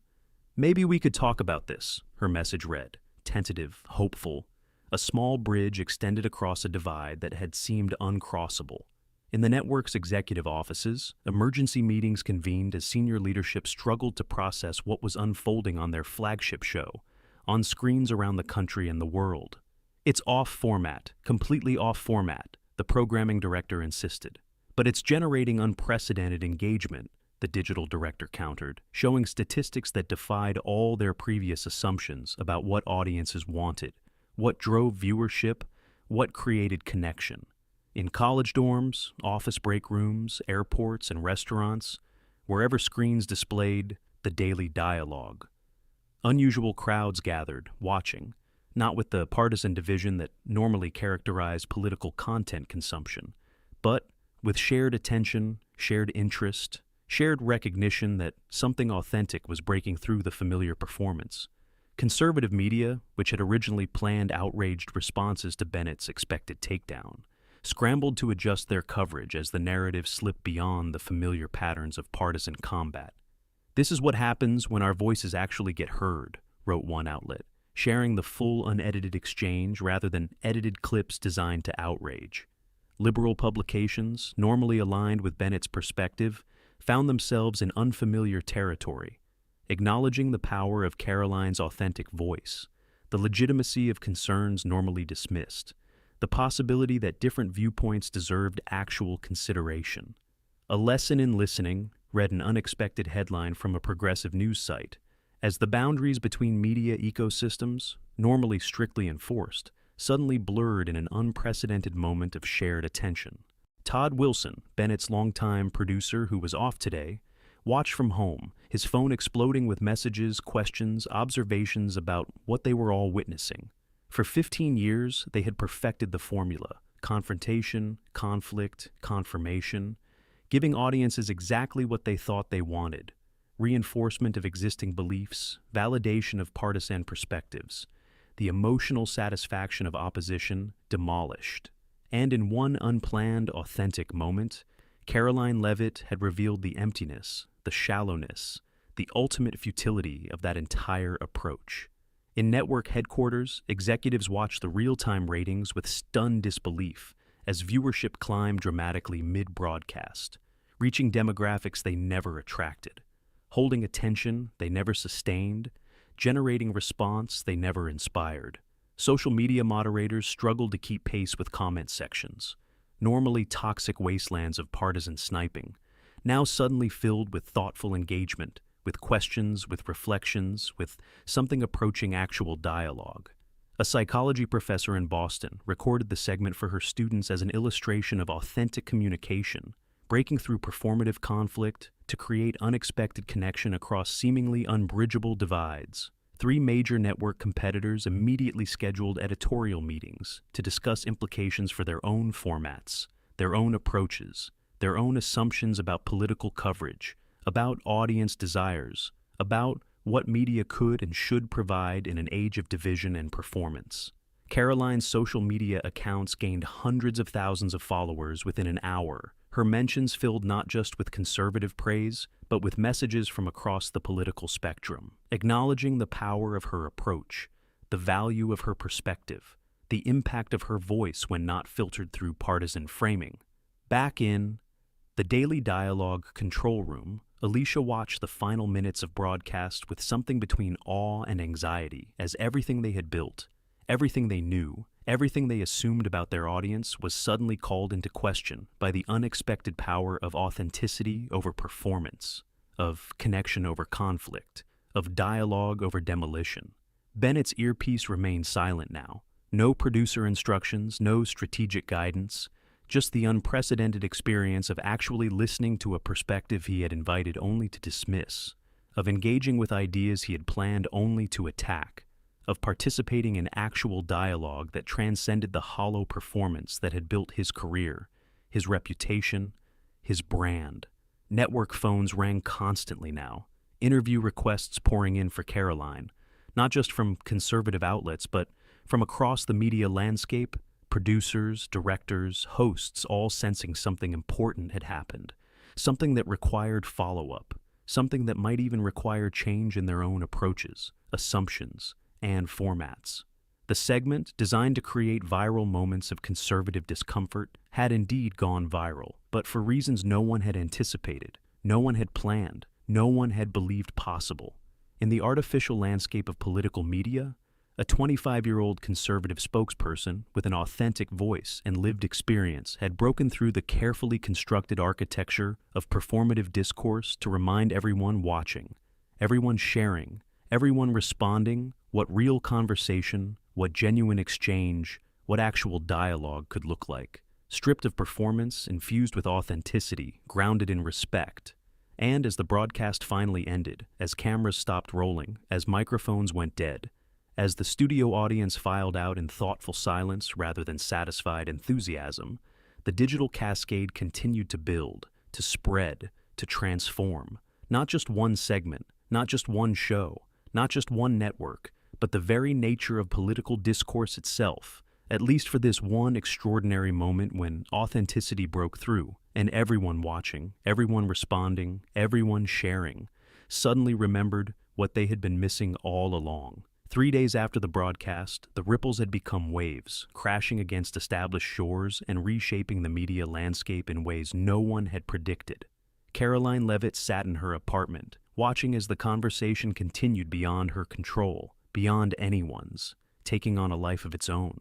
"Maybe we could talk about this," her message read, tentative, hopeful. A small bridge extended across a divide that had seemed uncrossable. In the network's executive offices, emergency meetings convened as senior leadership struggled to process what was unfolding on their flagship show, on screens around the country and the world. "It's off format, completely off format," the programming director insisted. "But it's generating unprecedented engagement," the digital director countered, showing statistics that defied all their previous assumptions about what audiences wanted, what drove viewership, what created connection. In college dorms, office break rooms, airports, and restaurants, wherever screens displayed the daily dialogue. Unusual crowds gathered, watching, not with the partisan division that normally characterized political content consumption, but with shared attention, shared interest, shared recognition that something authentic was breaking through the familiar performance. Conservative media, which had originally planned outraged responses to Bennett's expected takedown, scrambled to adjust their coverage as the narrative slipped beyond the familiar patterns of partisan combat. "This is what happens when our voices actually get heard," wrote one outlet, sharing the full unedited exchange rather than edited clips designed to outrage. Liberal publications, normally aligned with Bennett's perspective, found themselves in unfamiliar territory, acknowledging the power of Karoline's authentic voice, the legitimacy of concerns normally dismissed, the possibility that different viewpoints deserved actual consideration. "A lesson in listening," read an unexpected headline from a progressive news site, as the boundaries between media ecosystems, normally strictly enforced, suddenly blurred in an unprecedented moment of shared attention. Todd Wilson, Bennett's longtime producer who was off today, watched from home, his phone exploding with messages, questions, observations about what they were all witnessing. For 15 years, they had perfected the formula: confrontation, conflict, confirmation, giving audiences exactly what they thought they wanted: reinforcement of existing beliefs, validation of partisan perspectives, the emotional satisfaction of opposition demolished. And in one unplanned, authentic moment, Karoline Leavitt had revealed the emptiness, the shallowness, the ultimate futility of that entire approach. In network headquarters, executives watched the real-time ratings with stunned disbelief as viewership climbed dramatically mid-broadcast, reaching demographics they never attracted, holding attention they never sustained, generating response they never inspired. Social media moderators struggled to keep pace with comment sections, normally toxic wastelands of partisan sniping, now suddenly filled with thoughtful engagement, with questions, with reflections, with something approaching actual dialogue. A psychology professor in Boston recorded the segment for her students as an illustration of authentic communication, breaking through performative conflict to create unexpected connection across seemingly unbridgeable divides. 3 major network competitors immediately scheduled editorial meetings to discuss implications for their own formats, their own approaches, their own assumptions about political coverage, about audience desires, about what media could and should provide in an age of division and performance. Karoline's social media accounts gained hundreds of thousands of followers within an hour. Her mentions filled not just with conservative praise, but with messages from across the political spectrum, acknowledging the power of her approach, the value of her perspective, the impact of her voice when not filtered through partisan framing. Back in the Daily Dialogue control room, Alicia watched the final minutes of broadcast with something between awe and anxiety, as everything they had built, everything they knew, everything they assumed about their audience was suddenly called into question by the unexpected power of authenticity over performance, of connection over conflict, of dialogue over demolition. Bennett's earpiece remained silent now. No producer instructions, no strategic guidance, just the unprecedented experience of actually listening to a perspective he had invited only to dismiss, of engaging with ideas he had planned only to attack, of participating in actual dialogue that transcended the hollow performance that had built his career, his reputation, his brand. Network phones rang constantly now, interview requests pouring in for Karoline, not just from conservative outlets, but from across the media landscape, producers, directors, hosts, all sensing something important had happened, something that required follow-up, something that might even require change in their own approaches, assumptions, and formats. The segment, designed to create viral moments of conservative discomfort, had indeed gone viral, but for reasons no one had anticipated, no one had planned, no one had believed possible. In the artificial landscape of political media, a 25-year-old conservative spokesperson with an authentic voice and lived experience had broken through the carefully constructed architecture of performative discourse to remind everyone watching, everyone sharing, everyone responding what real conversation, what genuine exchange, what actual dialogue could look like, stripped of performance, infused with authenticity, grounded in respect. And as the broadcast finally ended, as cameras stopped rolling, as microphones went dead, as the studio audience filed out in thoughtful silence rather than satisfied enthusiasm, the digital cascade continued to build, to spread, to transform. Not just one segment, not just one show, not just one network, but the very nature of political discourse itself, at least for this one extraordinary moment when authenticity broke through, and everyone watching, everyone responding, everyone sharing, suddenly remembered what they had been missing all along. 3 days after the broadcast, the ripples had become waves, crashing against established shores and reshaping the media landscape in ways no one had predicted. Karoline Leavitt sat in her apartment, watching as the conversation continued beyond her control, beyond anyone's, taking on a life of its own.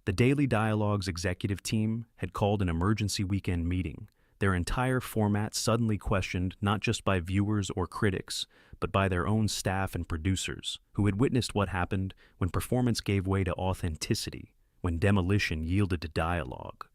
The Daily Dialogue's executive team had called an emergency weekend meeting, their entire format suddenly questioned not just by viewers or critics, but by their own staff and producers, who had witnessed what happened when performance gave way to authenticity, when demolition yielded to dialogue.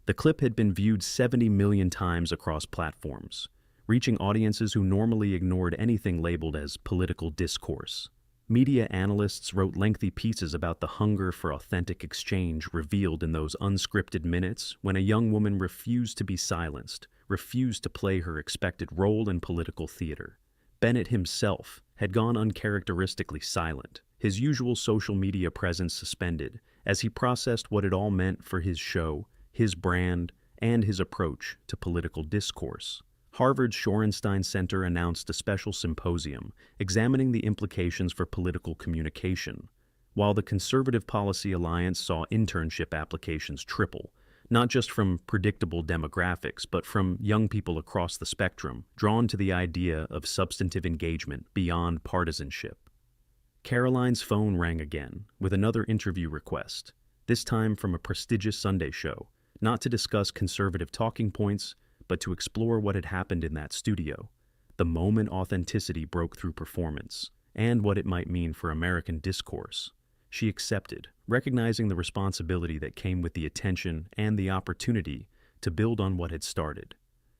The clip had been viewed 70 million times across platforms, reaching audiences who normally ignored anything labeled as political discourse. Media analysts wrote lengthy pieces about the hunger for authentic exchange revealed in those unscripted minutes when a young woman refused to be silenced, refused to play her expected role in political theater. Bennett himself had gone uncharacteristically silent, his usual social media presence suspended, as he processed what it all meant for his show, his brand, and his approach to political discourse. Harvard's Shorenstein Center announced a special symposium examining the implications for political communication, while the Conservative Policy Alliance saw internship applications triple, not just from predictable demographics, but from young people across the spectrum, drawn to the idea of substantive engagement beyond partisanship. Karoline's phone rang again, with another interview request, this time from a prestigious Sunday show, not to discuss conservative talking points, but to explore what had happened in that studio, the moment authenticity broke through performance, and what it might mean for American discourse. She accepted, recognizing the responsibility that came with the attention and the opportunity to build on what had started.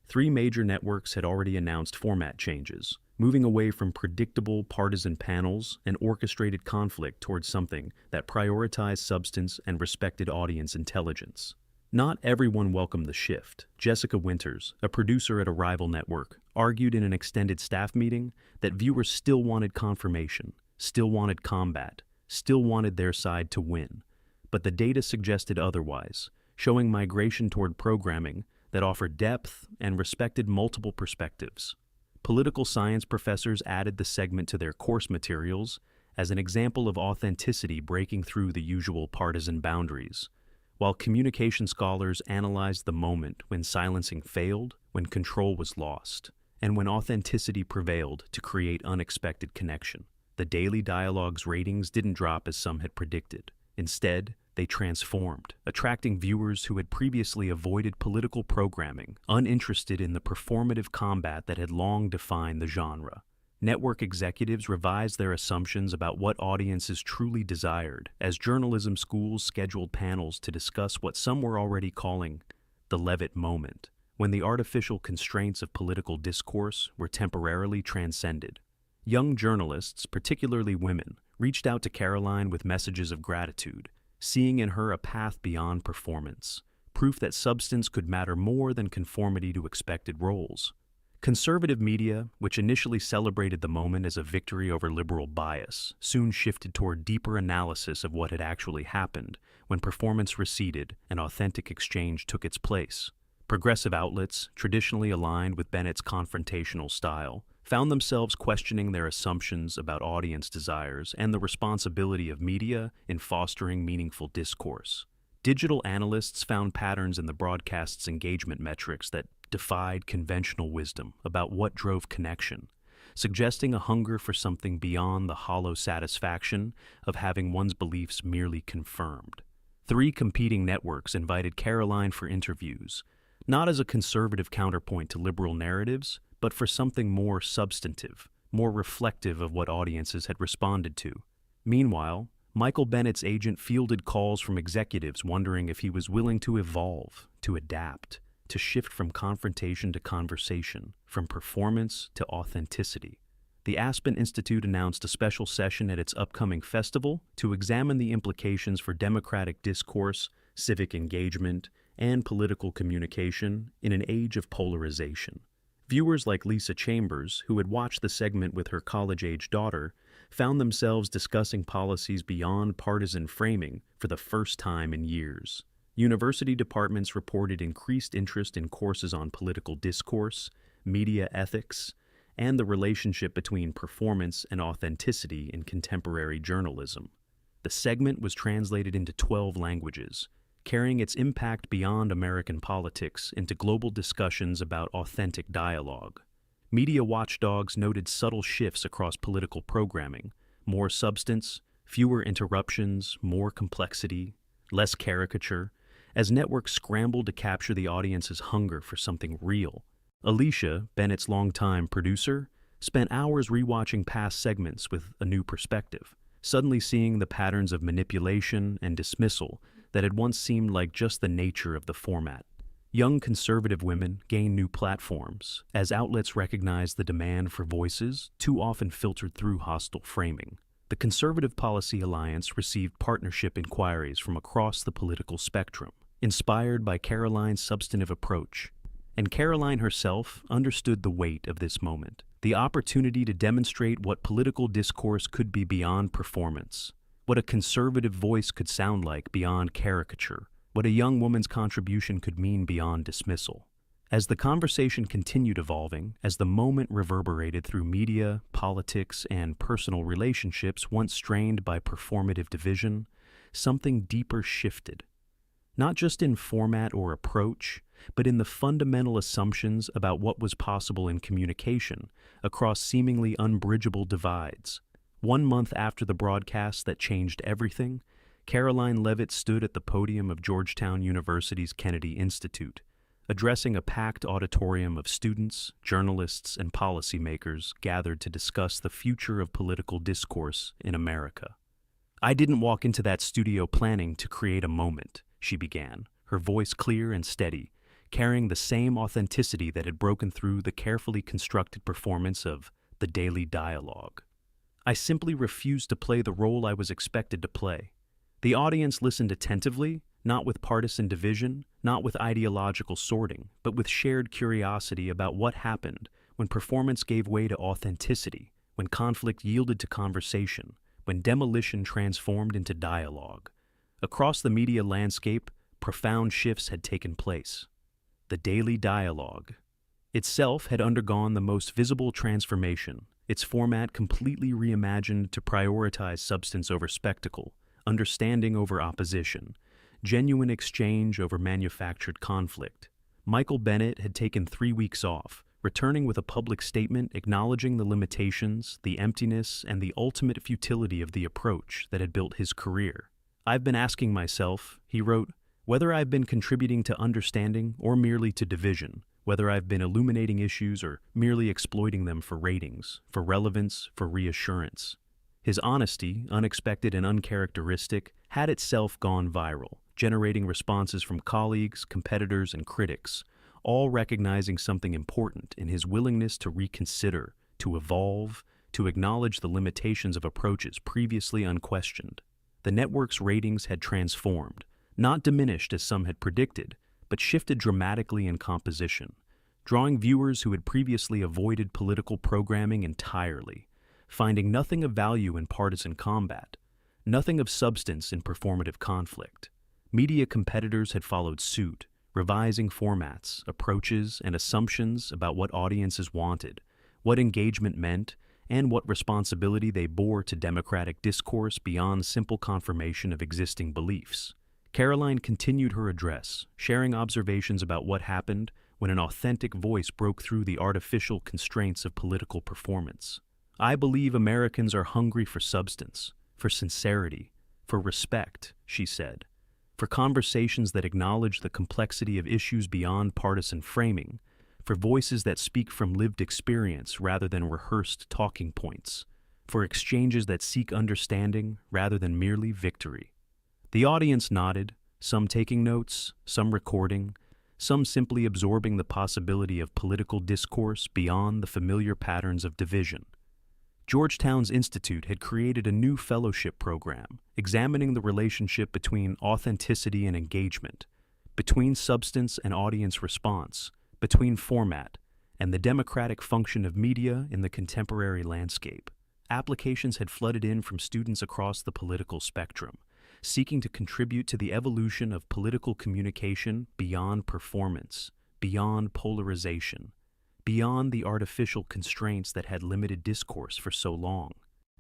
3 major networks had already announced format changes, moving away from predictable partisan panels and orchestrated conflict towards something that prioritized substance and respected audience intelligence. Not everyone welcomed the shift. Jessica Winters, a producer at a rival network, argued in an extended staff meeting that viewers still wanted confirmation, still wanted combat, still wanted their side to win. But the data suggested otherwise, showing migration toward programming that offered depth and respected multiple perspectives. Political science professors added the segment to their course materials as an example of authenticity breaking through the usual partisan boundaries, while communication scholars analyzed the moment when silencing failed, when control was lost, and when authenticity prevailed to create unexpected connection. The Daily Dialogue's ratings didn't drop as some had predicted. Instead, they transformed, attracting viewers who had previously avoided political programming, uninterested in the performative combat that had long defined the genre. Network executives revised their assumptions about what audiences truly desired, as journalism schools scheduled panels to discuss what some were already calling the Leavitt moment, when the artificial constraints of political discourse were temporarily transcended. Young journalists, particularly women, reached out to Karoline with messages of gratitude, seeing in her a path beyond performance, proof that substance could matter more than conformity to expected roles. Conservative media, which initially celebrated the moment as a victory over liberal bias, soon shifted toward deeper analysis of what had actually happened when performance receded and authentic exchange took its place. Progressive outlets, traditionally aligned with Bennett's confrontational style, found themselves questioning their assumptions about audience desires and the responsibility of media in fostering meaningful discourse. Digital analysts found patterns in the broadcast's engagement metrics that defied conventional wisdom about what drove connection, suggesting a hunger for something beyond the hollow satisfaction of having one's beliefs merely confirmed. 3 competing networks invited Karoline for interviews, not as a conservative counterpoint to liberal narratives, but for something more substantive, more reflective of what audiences had responded to. Meanwhile, Michael Bennett's agent fielded calls from executives wondering if he was willing to evolve, to adapt, to shift from confrontation to conversation, from performance to authenticity. The Aspen Institute announced a special session at its upcoming festival to examine the implications for democratic discourse, civic engagement, and political communication in an age of polarization. Viewers like Lisa Chambers, who had watched the segment with her college-age daughter, found themselves discussing policies beyond partisan framing for the first time in years. University departments reported increased interest in courses on political discourse, media ethics, and the relationship between performance and authenticity in contemporary journalism. The segment was translated into 12 languages, carrying its impact beyond American politics into global discussions about authentic dialogue. Media watchdogs noted subtle shifts across political programming: more substance, fewer interruptions, more complexity, less caricature, as networks scrambled to capture the audience's hunger for something real. Alicia, Bennett's longtime producer, spent hours rewatching past segments with a new perspective, suddenly seeing the patterns of manipulation and dismissal that had once seemed like just the nature of the format. Young conservative women gained new platforms as outlets recognized the demand for voices too often filtered through hostile framing. The Conservative Policy Alliance received partnership inquiries from across the political spectrum, inspired by Karoline's substantive approach. And Karoline herself understood the weight of this moment, the opportunity to demonstrate what political discourse could be beyond performance, what a conservative voice could sound like beyond caricature, what a young woman's contribution could mean beyond dismissal. As the conversation continued evolving, as the moment reverberated through media, politics, and personal relationships once strained by performative division, something deeper shifted. Not just in format or approach, but in the fundamental assumptions about what was possible in communication across seemingly unbridgeable divides. 1 month after the broadcast that changed everything, Karoline Leavitt stood at the podium of Georgetown University's Kennedy Institute, addressing a packed auditorium of students, journalists, and policymakers gathered to discuss the future of political discourse in America. "I didn't walk into that studio planning to create a moment," she began, her voice clear and steady, carrying the same authenticity that had broken through the carefully constructed performance of The Daily Dialogue. "I simply refused to play the role I was expected to play." The audience listened attentively, not with partisan division, not with ideological sorting, but with shared curiosity about what happened when performance gave way to authenticity, when conflict yielded to conversation, when demolition transformed into dialogue. Across the media landscape, profound shifts had taken place. The Daily Dialogue itself had undergone the most visible transformation, its format completely reimagined to prioritize substance over spectacle, understanding over opposition, genuine exchange over manufactured conflict. Michael Bennett had taken 3 weeks off, returning with a public statement acknowledging the limitations, the emptiness, and the ultimate futility of the approach that had built his career. "I've been asking myself," he wrote, "whether I've been contributing to understanding or merely to division, whether I've been illuminating issues or merely exploiting them for ratings, for relevance, for reassurance." His honesty, unexpected and uncharacteristic, had itself gone viral, generating responses from colleagues, competitors, and critics, all recognizing something important in his willingness to reconsider, to evolve, to acknowledge the limitations of approaches previously unquestioned. The network's ratings had transformed, not diminished as some had predicted, but shifted dramatically in composition, drawing viewers who had previously avoided political programming entirely, finding nothing of value in partisan combat, nothing of substance in performative conflict. Media competitors had followed suit, revising formats, approaches, and assumptions about what audiences wanted, what engagement meant, and what responsibility they bore to democratic discourse beyond simple confirmation of existing beliefs. Karoline continued her address, sharing observations about what happened when an authentic voice broke through the artificial constraints of political performance. "I believe Americans are hungry for substance, for sincerity, for respect," she said, "for conversations that acknowledge the complexity of issues beyond partisan framing, for voices that speak from lived experience rather than rehearsed talking points, for exchanges that seek understanding rather than merely victory." The audience nodded, some taking notes, some recording, some simply absorbing the possibility of political discourse beyond the familiar patterns of division. Georgetown's Institute had created a new fellowship program, examining the relationship between authenticity and engagement, between substance and audience response, between format, and the democratic function of media in the contemporary landscape. Applications had flooded in from students across the political spectrum, seeking to contribute to the evolution of political communication beyond performance, beyond polarization, beyond the artificial constraints that had limited discourse for so long.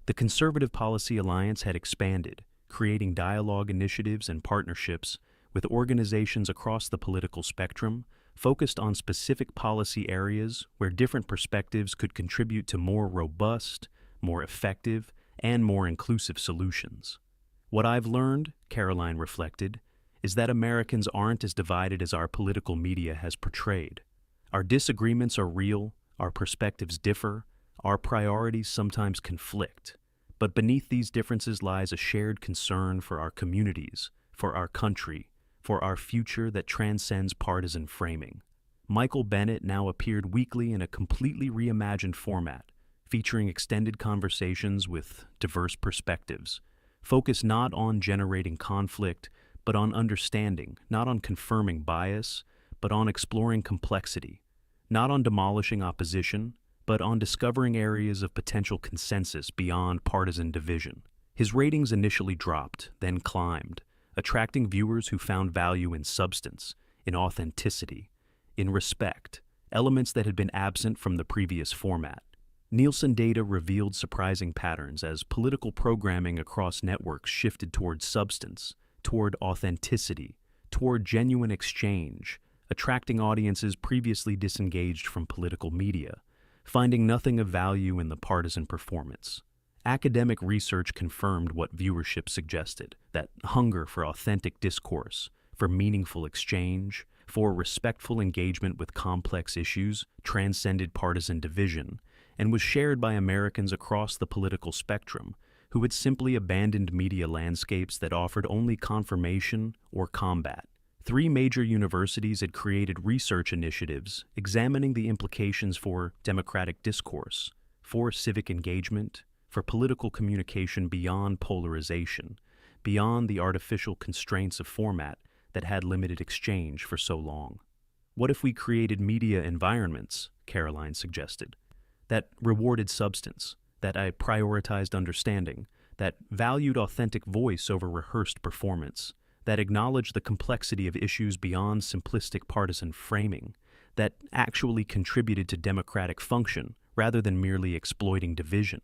The Conservative Policy Alliance had expanded, creating dialogue initiatives and partnerships with organizations across the political spectrum, focused on specific policy areas where different perspectives could contribute to more robust, more effective, and more inclusive solutions. "What I've learned," Karoline reflected, "is that Americans aren't as divided as our political media has portrayed. Our disagreements are real, our perspectives differ, our priorities sometimes conflict. But beneath these differences lies a shared concern for our communities, for our country, for our future that transcends partisan framing." Michael Bennett now appeared weekly in a completely reimagined format, featuring extended conversations with diverse perspectives, focused not on generating conflict, but on understanding, not on confirming bias, but on exploring complexity, not on demolishing opposition, but on discovering areas of potential consensus beyond partisan division. His ratings initially dropped, then climbed, attracting viewers who found value in substance, in authenticity, in respect, elements that had been absent from the previous format. Nielsen data revealed surprising patterns as political programming across networks shifted toward substance, toward authenticity, toward genuine exchange, attracting audiences previously disengaged from political media, finding nothing of value in the partisan performance. Academic research confirmed what viewership suggested, that hunger for authentic discourse, for meaningful exchange, for respectful engagement with complex issues transcended partisan division, and was shared by Americans across the political spectrum who had simply abandoned media landscapes that offered only confirmation or combat. 3 major universities had created research initiatives examining the implications for democratic discourse, for civic engagement, for political communication beyond polarization, beyond the artificial constraints of format that had limited exchange for so long. What if we created media environments, Karoline suggested, that rewarded substance, that prioritized understanding, that valued authentic voice over rehearsed performance, that acknowledged the complexity of issues beyond simplistic partisan framing, that actually contributed to democratic function rather than merely exploiting division?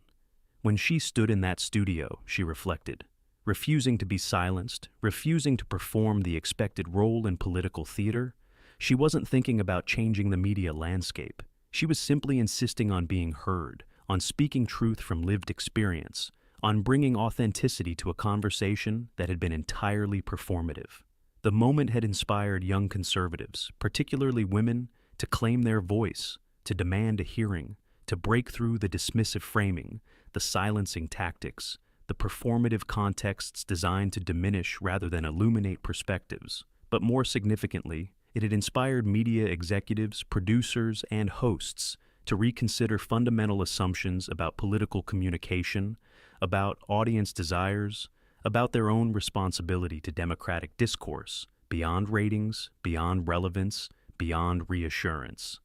When she stood in that studio, she reflected, refusing to be silenced, refusing to perform the expected role in political theater, she wasn't thinking about changing the media landscape. She was simply insisting on being heard, on speaking truth from lived experience, on bringing authenticity to a conversation that had been entirely performative. The moment had inspired young conservatives, particularly women, to claim their voice, to demand a hearing, to break through the dismissive framing, the silencing tactics, the performative contexts designed to diminish rather than illuminate perspectives. But more significantly, it had inspired media executives, producers, and hosts to reconsider fundamental assumptions about political communication, about audience desires, about their own responsibility to democratic discourse, beyond ratings, beyond relevance, beyond reassurance.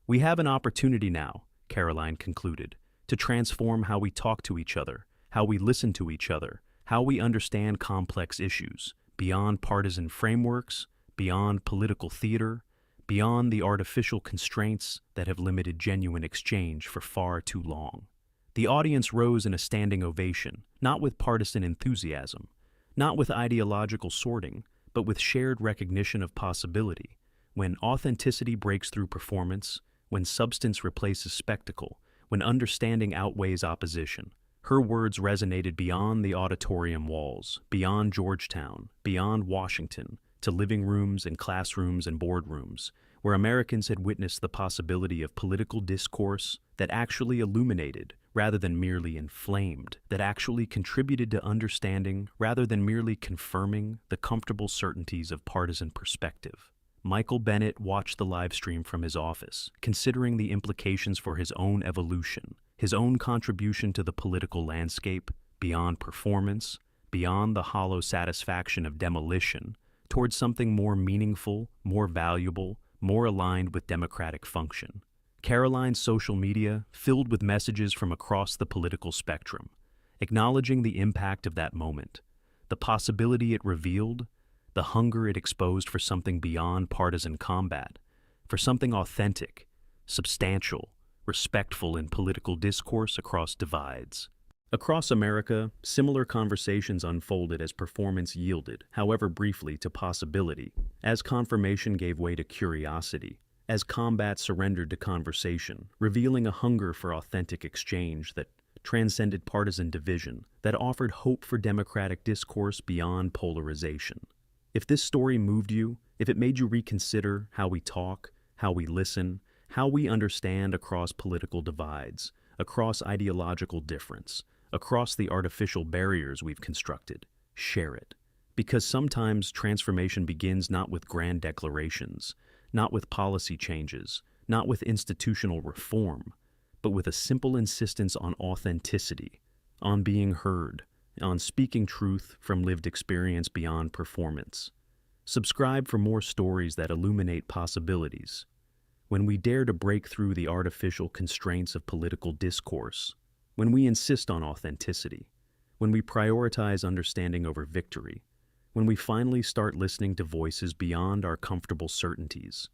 We have an opportunity now, Karoline concluded, to transform how we talk to each other, how we listen to each other, how we understand complex issues, beyond partisan frameworks, beyond political theater, beyond the artificial constraints that have limited genuine exchange for far too long. The audience rose in a standing ovation, not with partisan enthusiasm, not with ideological sorting, but with shared recognition of possibility. When authenticity breaks through performance, when substance replaces spectacle, when understanding outweighs opposition, her words resonated beyond the auditorium walls, beyond Georgetown, beyond Washington, to living rooms and classrooms and boardrooms, where Americans had witnessed the possibility of political discourse that actually illuminated rather than merely inflamed, that actually contributed to understanding rather than merely confirming the comfortable certainties of partisan perspective. Michael Bennett watched the live stream from his office, considering the implications for his own evolution, his own contribution to the political landscape, beyond performance, beyond the hollow satisfaction of demolition, towards something more meaningful, more valuable, more aligned with democratic function. Karoline's social media filled with messages from across the political spectrum, acknowledging the impact of that moment, the possibility it revealed, the hunger it exposed for something beyond partisan combat, for something authentic, substantial, respectful in political discourse across divides. Across America, similar conversations unfolded as performance yielded, however briefly, to possibility, as confirmation gave way to curiosity, as combat surrendered to conversation, revealing a hunger for authentic exchange that transcended partisan division, that offered hope for democratic discourse beyond polarization. If this story moved you, if it made you reconsider how we talk, how we listen, how we understand across political divides, across ideological difference, across the artificial barriers we've constructed, share it. Because sometimes transformation begins not with grand declarations, not with policy changes, not with institutional reform, but with a simple insistence on authenticity, on being heard, on speaking truth from lived experience beyond performance. Subscribe for more stories that illuminate possibilities. When we dare to break through the artificial constraints of political discourse, when we insist on authenticity, when we prioritize understanding over victory, when we finally start listening to voices beyond our comfortable certainties,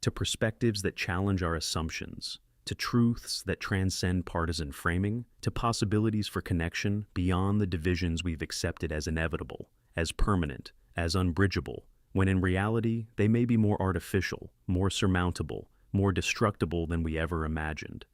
to perspectives that challenge our assumptions, to truths that transcend partisan framing, to possibilities for connection beyond the divisions we've accepted as inevitable, as permanent, as unbridgeable, when in reality they may be more artificial, more surmountable, more destructible than we ever imagined.